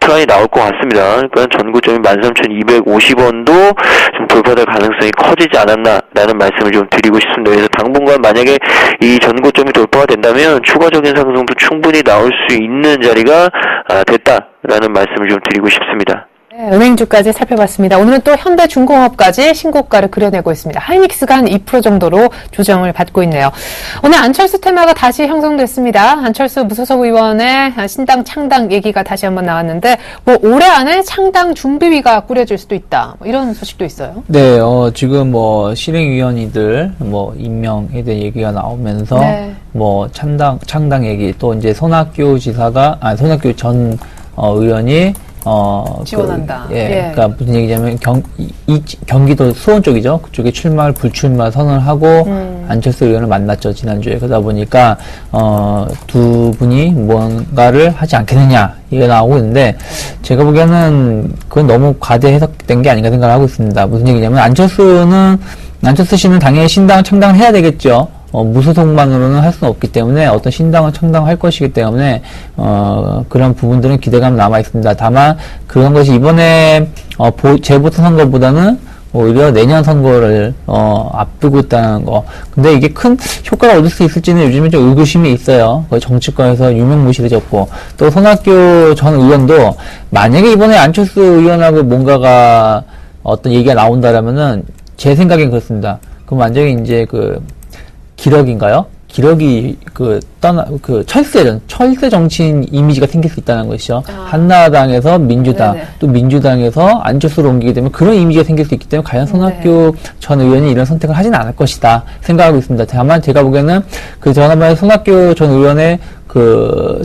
Speaker 8: 트라이 나올 것 같습니다. 그러니까 전고점이 13,250원도 좀 돌파될 가능성이 커지지 않았나라는 말씀을 좀 드리고 싶습니다. 그래서 당분간 만약에 이 전고점이 돌파가 된다면 추가적인 상승도 충분히 나올 수 있는 자리가 됐다라는 말씀을 좀 드리고 싶습니다.
Speaker 1: 네, 은행주까지 살펴봤습니다. 오늘은 또 현대중공업까지 신고가를 그려내고 있습니다. 하이닉스가 한 2% 정도로 조정을 받고 있네요. 오늘 안철수 테마가 다시 형성됐습니다. 안철수 무소속 의원의 신당 창당 얘기가 다시 한번 나왔는데, 올해 안에 창당 준비위가 꾸려질 수도 있다, 이런 소식도 있어요.
Speaker 6: 네, 지금 실행위원이들 임명에 대한 얘기가 나오면서
Speaker 1: 네.
Speaker 6: 창당 얘기, 또 이제 손학규 전 의원이
Speaker 1: 지원한다.
Speaker 6: 그러니까 무슨 얘기냐면 경기도 수원 쪽이죠. 그쪽에 불출마 선언을 하고 안철수 의원을 만났죠, 지난주에. 그러다 보니까 두 분이 뭔가를 하지 않겠느냐 이게 나오고 있는데, 제가 보기에는 그건 너무 과대 해석된 게 아닌가 생각을 하고 있습니다. 무슨 얘기냐면 안철수 씨는 당연히 신당을 창당을 해야 되겠죠. 무소속만으로는 할 수는 없기 때문에 어떤 신당을 창당할 것이기 때문에 그런 부분들은 기대감 남아 있습니다. 다만 그런 것이 이번에 재보선 선거보다는 오히려 내년 선거를 앞두고 있다는 거. 근데 이게 큰 효과를 얻을 수 있을지는 요즘에 좀 의구심이 있어요. 정치권에서 유명무실해졌고, 또 손학규 전 의원도 만약에 이번에 안철수 의원하고 뭔가가 어떤 얘기가 나온다라면은 제 생각엔 그렇습니다. 그럼 완전히 이제 기력인가요? 기력이 철새 정치인 이미지가 생길 수 있다는 것이죠. 한나라당에서 민주당, 네네. 또 민주당에서 안철수로 옮기게 되면 그런 이미지가 생길 수 있기 때문에 과연 손학규 전 의원이 이런 선택을 하진 않을 것이다 생각하고 있습니다. 다만 제가 보기에는 지난번에 손학규 전 의원의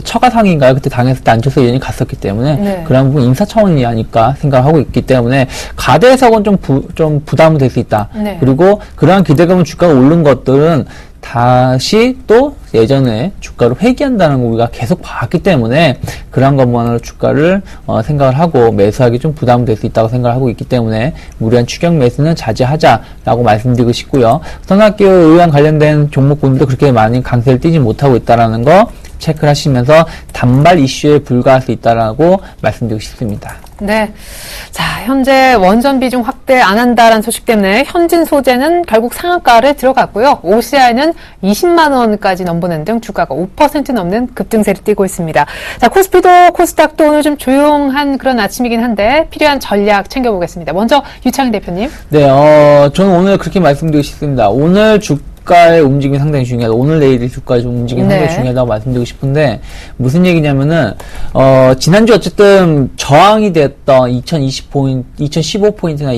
Speaker 6: 처가상인가요? 그때 당했을 때 안철수 의원이 갔었기 때문에, 네. 그런 부분 인사 차원이 아닐까 생각을 하고 있기 때문에 가대 해석은 좀 부담이 될 수 있다. 네. 그리고 그러한 기대감은 주가가 오른 것들은 다시 또 예전에 주가를 회귀한다는 거 우리가 계속 봤기 때문에 그런 것만으로 주가를 생각을 하고 매수하기 좀 부담이 될 수 있다고 생각을 하고 있기 때문에 무리한 추격 매수는 자제하자라고 말씀드리고 싶고요. 손학규 의원 관련된 종목군도 그렇게 많이 강세를 띄지 못하고 있다는 거 체크를 하시면서 단발 이슈에 불과할 수 있다라고 말씀드리고 싶습니다.
Speaker 1: 네. 자, 현재 원전 비중 확대 안 한다라는 소식 때문에 현진 소재는 결국 상한가를 들어갔고요. OCI는 20만 원까지 넘보는 등 주가가 5% 넘는 급등세를 띠고 있습니다. 자, 코스피도 코스닥도 오늘 좀 조용한 그런 아침이긴 한데 필요한 전략 챙겨보겠습니다. 먼저 유창희 대표님.
Speaker 6: 네, 저는 오늘 그렇게 말씀드리고 싶습니다. 오늘 주가의 움직임이 상당히 중요하다. 오늘 내일의 주가의 움직임이 상당히 중요하다고 말씀드리고 싶은데, 무슨 얘기냐면은 지난주 어쨌든 저항이 됐던 2015포인트나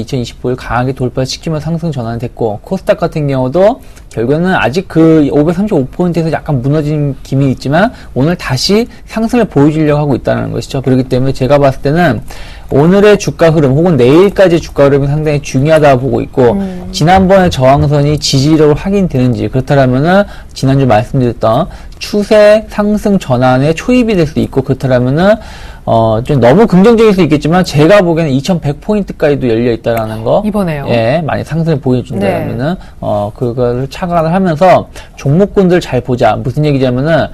Speaker 6: 2020포인트 강하게 돌파시키면서 상승 전환이 됐고, 코스닥 같은 경우도 결국에는 아직 535포인트에서 약간 무너진 기미가 있지만 오늘 다시 상승을 보여주려고 하고 있다는 것이죠. 그렇기 때문에 제가 봤을 때는 오늘의 주가 흐름 혹은 내일까지 주가 흐름이 상당히 중요하다고 보고 있고, 지난번에 저항선이 지지력으로 확인되는지, 그렇다면은 지난주 말씀드렸던 추세 상승 전환의 초입이 될 수도 있고, 그렇다면은 좀 너무 긍정적일 수 있겠지만 제가 보기에는 2100포인트까지도 열려 있다라는 거.
Speaker 1: 이번에요.
Speaker 6: 예, 많이 상승을 보여준다면은 그거를 착안을 하면서 종목군들 잘 보자. 무슨 얘기냐면은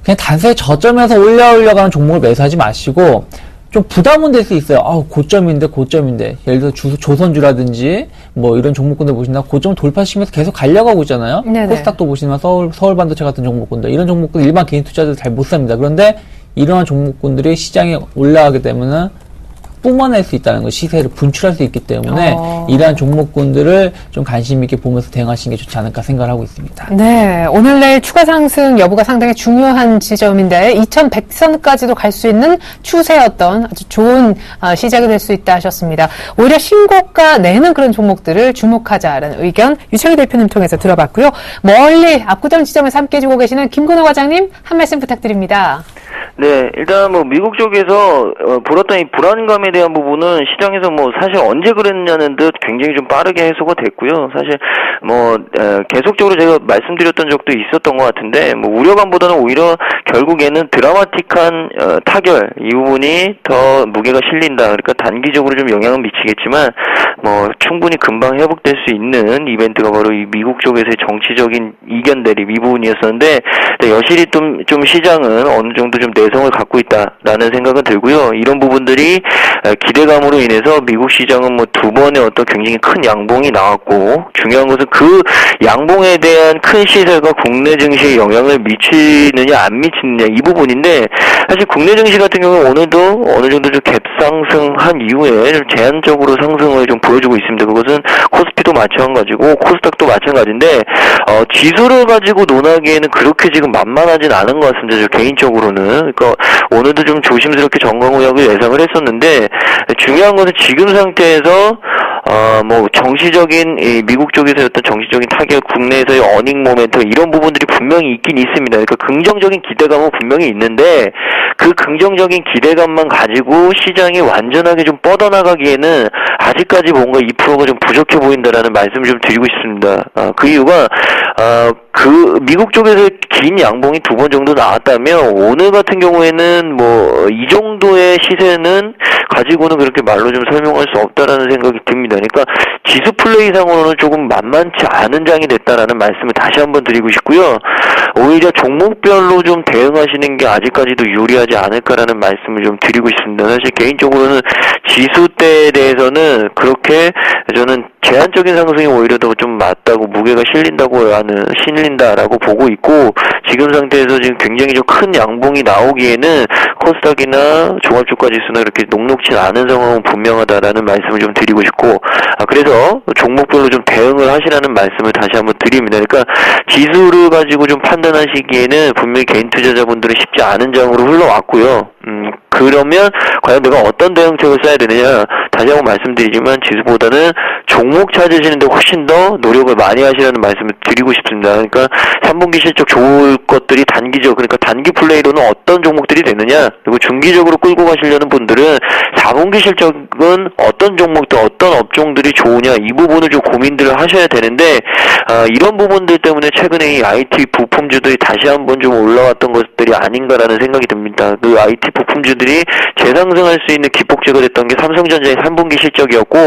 Speaker 6: 그냥 단순히 저점에서 올라가는 종목을 매수하지 마시고 좀 부담은 될 수 있어요. 고점인데. 예를 들어 조선주라든지 이런 종목군들 보시면 고점 돌파시키면서 계속 가려고 하고 있잖아요. 네네. 코스닥도 보시면 서울반도체 같은 종목군들, 이런 종목군 일반 개인 투자자들 잘 못 삽니다. 그런데 이러한 종목군들이 시장에 올라가게 되면은 뿜어낼 수 있다는 거, 시세를 분출할 수 있기 때문에 이러한 종목군들을 좀 관심 있게 보면서 대응하시는 게 좋지 않을까 생각을 하고 있습니다.
Speaker 1: 네, 오늘 내일 추가 상승 여부가 상당히 중요한 지점인데 2100선까지도 갈 수 있는 추세였던 아주 좋은 시작이 될 수 있다 하셨습니다. 오히려 신고가 내는 그런 종목들을 주목하자라는 의견 유창희 대표님 통해서 들어봤고요. 멀리 압구정 지점에서 함께 해주고 계시는 김근호 과장님 한 말씀 부탁드립니다.
Speaker 8: 네, 일단 뭐 미국 쪽에서 불었던 이 불안감에 대한 부분은 시장에서 뭐 사실 언제 그랬냐는 듯 굉장히 좀 빠르게 해소가 됐고요. 사실 뭐 계속적으로 제가 말씀드렸던 적도 있었던 것 같은데 뭐 우려감보다는 오히려 결국에는 드라마틱한 타결 이 부분이 더 무게가 실린다. 그러니까 단기적으로 좀 영향은 미치겠지만 뭐 충분히 금방 회복될 수 있는 이벤트가 바로 이 미국 쪽에서의 정치적인 이견 대립 이 부분이었었는데 여실히 좀 시장은 어느 정도 좀 내성을 갖고 있다라는 생각은 들고요. 이런 부분들이 기대감으로 인해서 미국 시장은 뭐 두 번의 어떤 굉장히 큰 양봉이 나왔고 중요한 것은 그 양봉에 대한 큰 시세가 국내 증시에 영향을 미치느냐 안 미치느냐 이 부분인데 사실 국내 증시 같은 경우는 오늘도 어느 정도 좀 갭상승한 이후에 좀 제한적으로 상승을 좀 보여주고 있습니다. 그것은 코스피도 마찬가지고 코스닥도 마찬가지인데 지수를 가지고 논하기에는 그렇게 지금 만만하진 않은 것 같습니다. 저 개인적으로는. 그러니까 오늘도 좀 조심스럽게 정강호약을 예상을 했었는데 중요한 것은 지금 상태에서 뭐 정치적인 이 미국 쪽에서의 어떤 정치적인 타격, 국내에서의 어닝 모멘트 이런 부분들이 분명히 있긴 있습니다. 그러니까 긍정적인 기대감은 분명히 있는데 그 긍정적인 기대감만 가지고 시장이 완전하게 좀 뻗어나가기에는 아직까지 뭔가 2%가 좀 부족해 보인다라는 말씀을 좀 드리고 싶습니다. 그 이유가 그 미국 쪽에서 긴 양봉이 두 번 정도 나왔다면 오늘 같은 경우에는 뭐 이 정도의 시세는 가지고는 그렇게 말로 좀 설명할 수 없다라는 생각이 듭니다. 그러니까 지수 플레이상으로는 조금 만만치 않은 장이 됐다라는 말씀을 다시 한번 드리고 싶고요. 오히려 종목별로 좀 대응하시는 게 아직까지도 유리하지 않을까라는 말씀을 좀 드리고 싶습니다. 사실 개인적으로는 지수대에 대해서는 그렇게 저는 제한적인 상승이 오히려 더 좀 맞다고 무게가 실린다라고 보고 있고 지금 상태에서 지금 굉장히 좀 큰 양봉이 나오기에는 코스닥이나 종합주가 지수나 이렇게 녹록지 않은 상황은 분명하다라는 말씀을 좀 드리고 싶고 그래서 종목별로 좀 대응을 하시라는 말씀을 다시 한번 드립니다. 그러니까 지수를 가지고 좀 판단하시기에는 분명히 개인 투자자분들은 쉽지 않은 장으로 흘러왔고요. 그러면 과연 내가 어떤 대응책을 써야 되느냐 다시 한번 말씀드리지만 지수보다는 종목 찾으시는데 훨씬 더 노력을 많이 하시라는 말씀을 드리고 싶습니다. 그러니까 3분기 실적 좋을 것들이 그러니까 단기 플레이로는 어떤 종목들이 되느냐 그리고 중기적으로 끌고 가시려는 분들은 4분기 실적은 어떤 종목들 어떤 업종들이 좋으냐 이 부분을 좀 고민들을 하셔야 되는데 이런 부분들 때문에 최근에 이 IT 부품주들이 다시 한번 좀 올라왔던 것들이 아닌가라는 생각이 듭니다. 그 IT 부품주들이 재상승할 수 있는 기폭제가 됐던 게 삼성전자의 3분기 실적이었고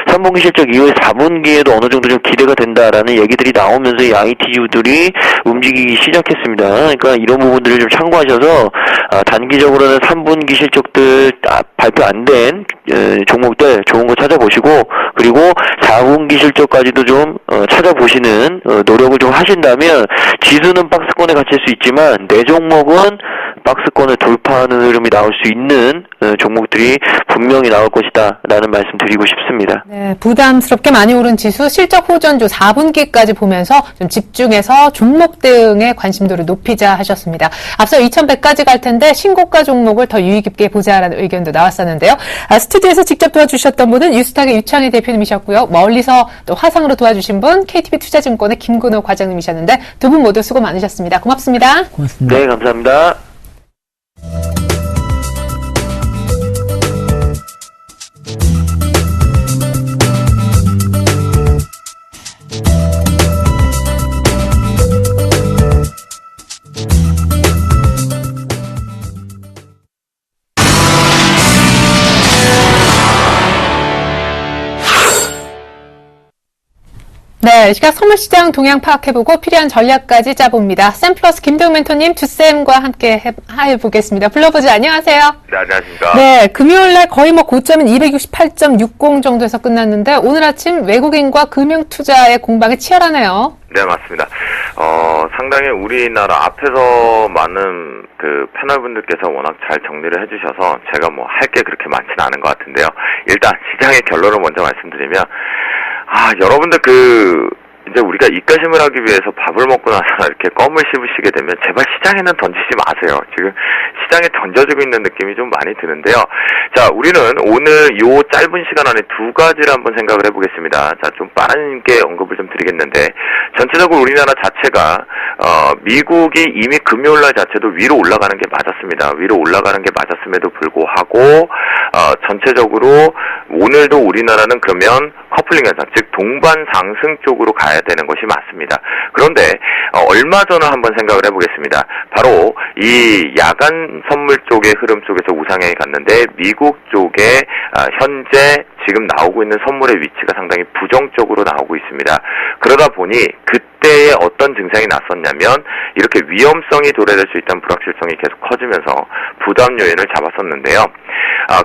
Speaker 8: 3분기 실적 이후에 4분기에도 어느 정도 좀 기대가 된다라는 얘기들이 나오면서 이 IT주들이 움직이기 시작했습니다. 그러니까 이런 부분들을 좀 참고하셔서 단기적으로는 3분기 실적들 발표 안 된 종목들 좋은 거 찾아보시고 그리고 4분기 실적까지도 좀 찾아보시는 노력을 좀 하신다면 지수는 박스권에 갇힐 수 있지만 내 종목은 박스권을 돌파하는 흐름이 나올 수 있는 종목들이 분명히 나올 것이다 라는 말씀 드리고 싶습니다.
Speaker 1: 네, 부담스럽게 많이 오른 지수 실적 호전주 4분기까지 보면서 좀 집중해서 종목 대응에 관심도를 높이자 하셨습니다. 앞서 2100까지 갈 텐데 신고가 종목을 더 유의 깊게 보자라는 의견도 나왔었는데요. 스튜디오에서 직접 도와주셨던 분은 유스탁의 유창희 대표님이셨고요. 멀리서 또 화상으로 도와주신 분 KTB 투자증권의 김근호 과장님이셨는데 두 분 모두 수고 많으셨습니다. 고맙습니다.
Speaker 6: 고맙습니다.
Speaker 2: 네, 감사합니다.
Speaker 1: 네, 시각 선물시장 동향 파악해보고 필요한 전략까지 짜봅니다. 샘플러스 김대웅 멘토님, 주쌤과 함께 해보겠습니다. 불러보죠. 안녕하세요.
Speaker 9: 네, 안녕하십니까.
Speaker 1: 네, 금요일날 거의 고점은 268.60 정도에서 끝났는데 오늘 아침 외국인과 금융투자의 공방이 치열하네요.
Speaker 9: 네, 맞습니다. 상당히 우리나라 앞에서 많은 패널분들께서 워낙 잘 정리를 해주셔서 제가 할 게 그렇게 많지는 않은 것 같은데요. 일단 시장의 결론을 먼저 말씀드리면, 여러분들 이제 우리가 입가심을 하기 위해서 밥을 먹고 나서 이렇게 껌을 씹으시게 되면 제발 시장에는 던지지 마세요. 지금 시장에 던져지고 있는 느낌이 좀 많이 드는데요. 자, 우리는 오늘 요 짧은 시간 안에 두 가지를 한번 생각을 해보겠습니다. 자, 좀 빠르게 언급을 좀 드리겠는데, 전체적으로 우리나라 자체가 미국이 이미 금요일날 자체도 위로 올라가는 게 맞았습니다. 위로 올라가는 게 맞았음에도 불구하고 전체적으로 오늘도 우리나라는 그러면 커플링 현상, 즉 동반 상승 쪽으로 가야 되는 것이 맞습니다. 그런데 얼마 전을 한번 생각을 해보겠습니다. 바로 이 야간 선물 쪽의 흐름 쪽에서 우상향이 갔는데 미국 쪽에 현재 지금 나오고 있는 선물의 위치가 상당히 부정적으로 나오고 있습니다. 그러다 보니 그때에 어떤 증상이 났었냐면 이렇게 위험성이 도래될 수 있다는 불확실성이 계속 커지면서 부담 요인을 잡았었는데요.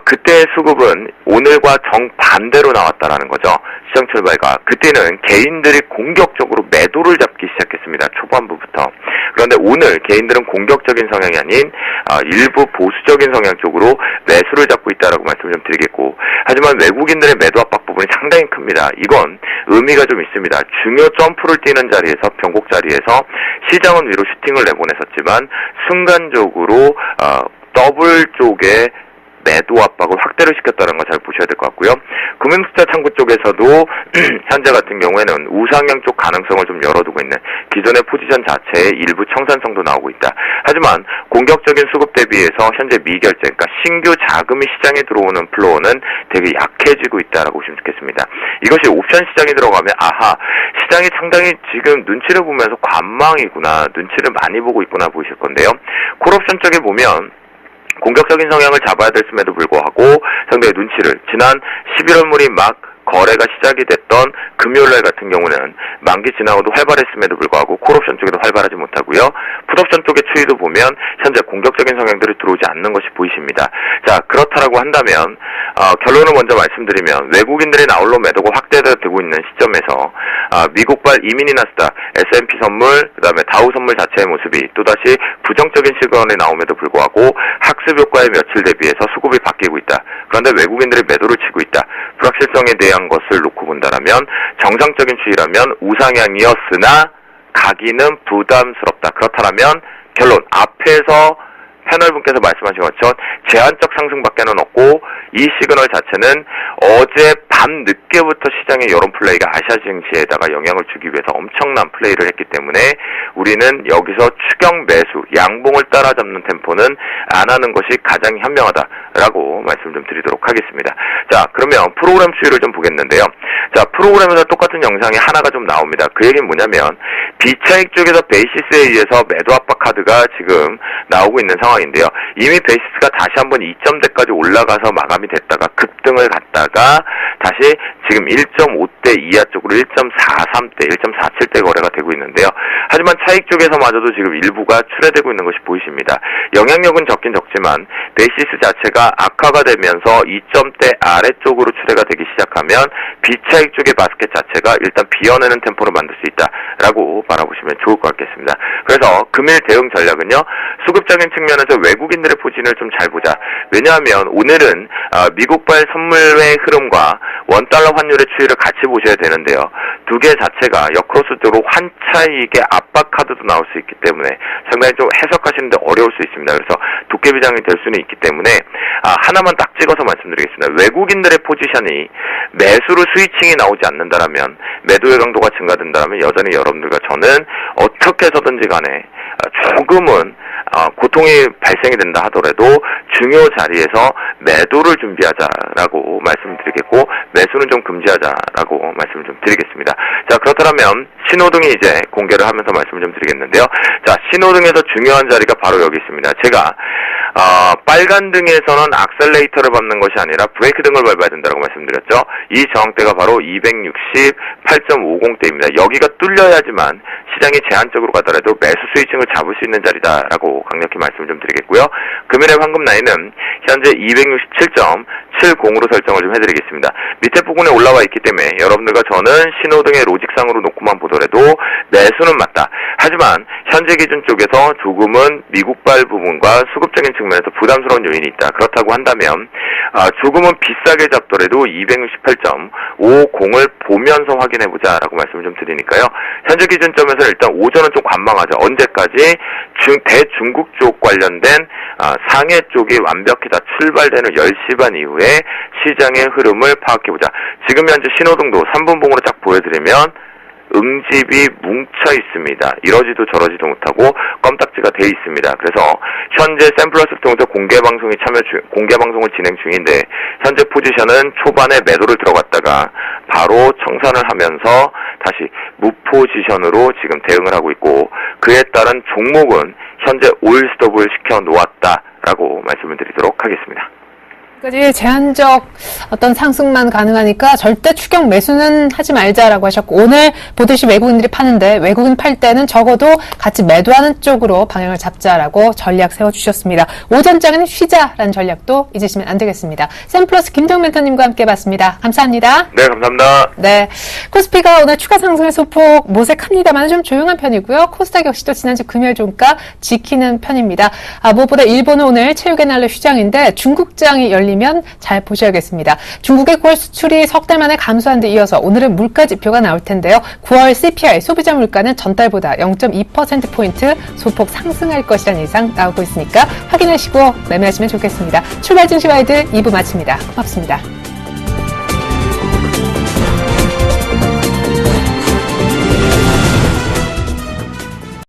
Speaker 9: 그때의 수급은 오늘과 정반대로 나왔다라는 거죠. 시장 출발과. 그때는 개인들이 공격적으로 매도를 잡기 시작했습니다. 초반부부터. 그런데 오늘 개인들은 공격적인 성향이 아닌 일부 보수적인 성향 쪽으로 매수를 잡고 있다라고 말씀을 좀 드리겠고, 하지만 외국인들의 매도 압박 부분이 상당히 큽니다. 이건 의미가 좀 있습니다. 중요 점프를 뛰는 자리에서, 변곡 자리에서 시장은 위로 슈팅을 내보냈었지만 순간적으로 더블 쪽에 매도 압박을 확대를 시켰다는 거 잘 보셔야 될 것 같고요. 금융투자 창구 쪽에서도 현재 같은 경우에는 우상향 쪽 가능성을 좀 열어두고 있는 기존의 포지션 자체의 일부 청산성도 나오고 있다. 하지만 공격적인 수급 대비해서 현재 미결제, 그러니까 신규 자금이 시장에 들어오는 플로어는 되게 약해지고 있다라고 보시면 좋겠습니다. 이것이 옵션 시장에 들어가면 시장이 상당히 지금 눈치를 보면서 관망이구나, 눈치를 많이 보고 있구나 보이실 건데요. 콜옵션 쪽에 보면 공격적인 성향을 잡아야 됐음에도 불구하고 상당히 눈치를, 지난 11월물이 막 거래가 시작이 됐던 금요일날 같은 경우는 만기 지나고도 활발했음에도 불구하고 콜옵션 쪽에도 활발하지 못하고요. 풋옵션 쪽의 추이도 보면 현재 공격적인 성향들이 들어오지 않는 것이 보이십니다. 자, 그렇다라고 한다면 결론을 먼저 말씀드리면 외국인들의 나홀로 매도가 확대되고 있는 시점에서 미국발 이민이 나스닥, S&P 선물, 그다음에 다우 선물 자체의 모습이 또다시 부정적인 시그널이 나옴에도 불구하고 학습 효과의 며칠 대비해서 수급이 바뀌고 있다. 그런데 외국인들이 매도를 치고 있다. 불확실성에 대한 것을 놓고 본다라면 정상적인 추이라면 우상향이었으나 가기는 부담스럽다. 그렇다면 결론, 앞에서 패널분께서 말씀하신 것처럼 제한적 상승밖에는 없고 이 시그널 자체는 어제 밤 늦게부터 시장의 여론 플레이가 아시아 증시에다가 영향을 주기 위해서 엄청난 플레이를 했기 때문에 우리는 여기서 추경 매수, 양봉을 따라잡는 템포는 안 하는 것이 가장 현명하다라고 말씀 좀 드리도록 하겠습니다. 자, 그러면 프로그램 추이를 좀 보겠는데요. 자, 프로그램에서 똑같은 영상이 하나가 좀 나옵니다. 그 얘기는 뭐냐면 비차익 쪽에서 베이시스에 의해서 매도 압박 카드가 지금 나오고 있는 상황인데요. 이미 베이시스가 다시 한번 2점대까지 올라가서 마감이 됐다가 급등을 갔다가 다시 지금 1.5대 이하 쪽으로 1.43대, 1.47대 거래가 되고 있는데요. 하지만 차익 쪽에서마저도 지금 일부가 출회되고 있는 것이 보이십니다. 영향력은 적긴 적지만 베이시스 자체가 악화가 되면서 2점대 아래쪽으로 출회가 되기 시작하면 비차익 쪽의 바스켓 자체가 일단 비워내는 템포를 만들 수 있다라고 바라보시면 좋을 것 같겠습니다. 그래서 금일 대응 전략은요, 수급적인 측면에서 외국인들의 포진을 좀 잘 보자. 왜냐하면 오늘은 미국발 선물의 흐름과 원달러 환율의 추이를 같이 보셔야 되는데요. 두 개 자체가 역크로스적으로 환차익의 압박 카드도 나올 수 있기 때문에 상당히 좀 해석하시는데 어려울 수 있습니다. 그래서 도깨비장이 될 수는 있기 때문에 하나만 딱 찍어서 말씀드리겠습니다. 외국인들의 포지션이 매수로 스위칭이 나오지 않는다라면, 매도의 강도가 증가된다면 여전히 여러분들과 저는 어떻게 해서든지 간에 조금은 고통이 발생이 된다 하더라도 중요 자리에서 매도를 준비하자라고 말씀드리겠고, 매수는 좀 금지하자라고 말씀을 좀 드리겠습니다. 자, 그렇다면 신호등이 이제 공개를 하면서 말씀을 좀 드리겠는데요. 자, 신호등에서 중요한 자리가 바로 여기 있습니다. 제가 빨간 등에서는 악셀레이터를 밟는 것이 아니라 브레이크 등을 밟아야 된다고 말씀드렸죠. 이 저항대가 바로 268.50대입니다. 여기가 뚫려야지만 시장이 제한적으로 가더라도 매수 스위칭을 잡을 수 있는 자리다라고 강력히 말씀을 좀 드리겠고요. 금일의 황금 라인은 현재 267.70으로 설정을 좀 해드리겠습니다. 밑에 부분에 올라와 있기 때문에 여러분들과 저는 신호등의 로직상으로 놓고만 보더라도 매수는 맞다. 하지만 현재 기준 쪽에서 조금은 미국발 부분과 수급적인 측면에서 부담스러운 요인이 있다. 그렇다고 한다면 조금은 비싸게 잡더라도 268.50을 보면서 확인해보자라고 말씀을 좀 드리니까요. 현재 기준점에서 일단 오전은 좀 관망하죠. 언제까지 대중국 쪽 관련된 상해 쪽이 완벽히 다 출발되는 10시 반 이후에 시장의 흐름을 파악해보자. 지금 현재 신호등도 3분봉으로 쫙 보여드리면 응집이 뭉쳐 있습니다. 이러지도 저러지도 못하고 껌딱지가 돼 있습니다. 그래서 현재 샘플러스를 통해서 공개 방송을 진행 중인데 현재 포지션은 초반에 매도를 들어갔다가 바로 청산을 하면서 다시 무포지션으로 지금 대응을 하고 있고 그에 따른 종목은 현재 올스톱을 시켜 놓았다라고 말씀을 드리도록 하겠습니다.
Speaker 1: 까지 제한적 어떤 상승만 가능하니까 절대 추격 매수는 하지 말자라고 하셨고 오늘 보듯이 외국인들이 파는데 외국인 팔 때는 적어도 같이 매도하는 쪽으로 방향을 잡자라고 전략 세워주셨습니다. 오전장은 쉬자라는 전략도 잊으시면 안 되겠습니다. 샘플러스 김태형 멘토님과 함께 봤습니다. 감사합니다.
Speaker 9: 네, 감사합니다.
Speaker 1: 네, 코스피가 오늘 추가 상승의 소폭 모색합니다만 좀 조용한 편이고요. 코스닥 역시도 지난주 금요일 종가 지키는 편입니다. 무엇보다 일본은 오늘 체육의 날로 휴장인데 중국장이 열리면 잘 보셔야겠습니다. 중국의 9월 수출이 석 달 만에 감소한 데 이어서 오늘은 물가 지표가 나올 텐데요. 9월 CPI 소비자 물가는 전달보다 0.2%포인트 소폭 상승할 것이라는 예상 나오고 있으니까 확인하시고 매매하시면 좋겠습니다. 출발 증시 와이드 2부 마칩니다. 고맙습니다.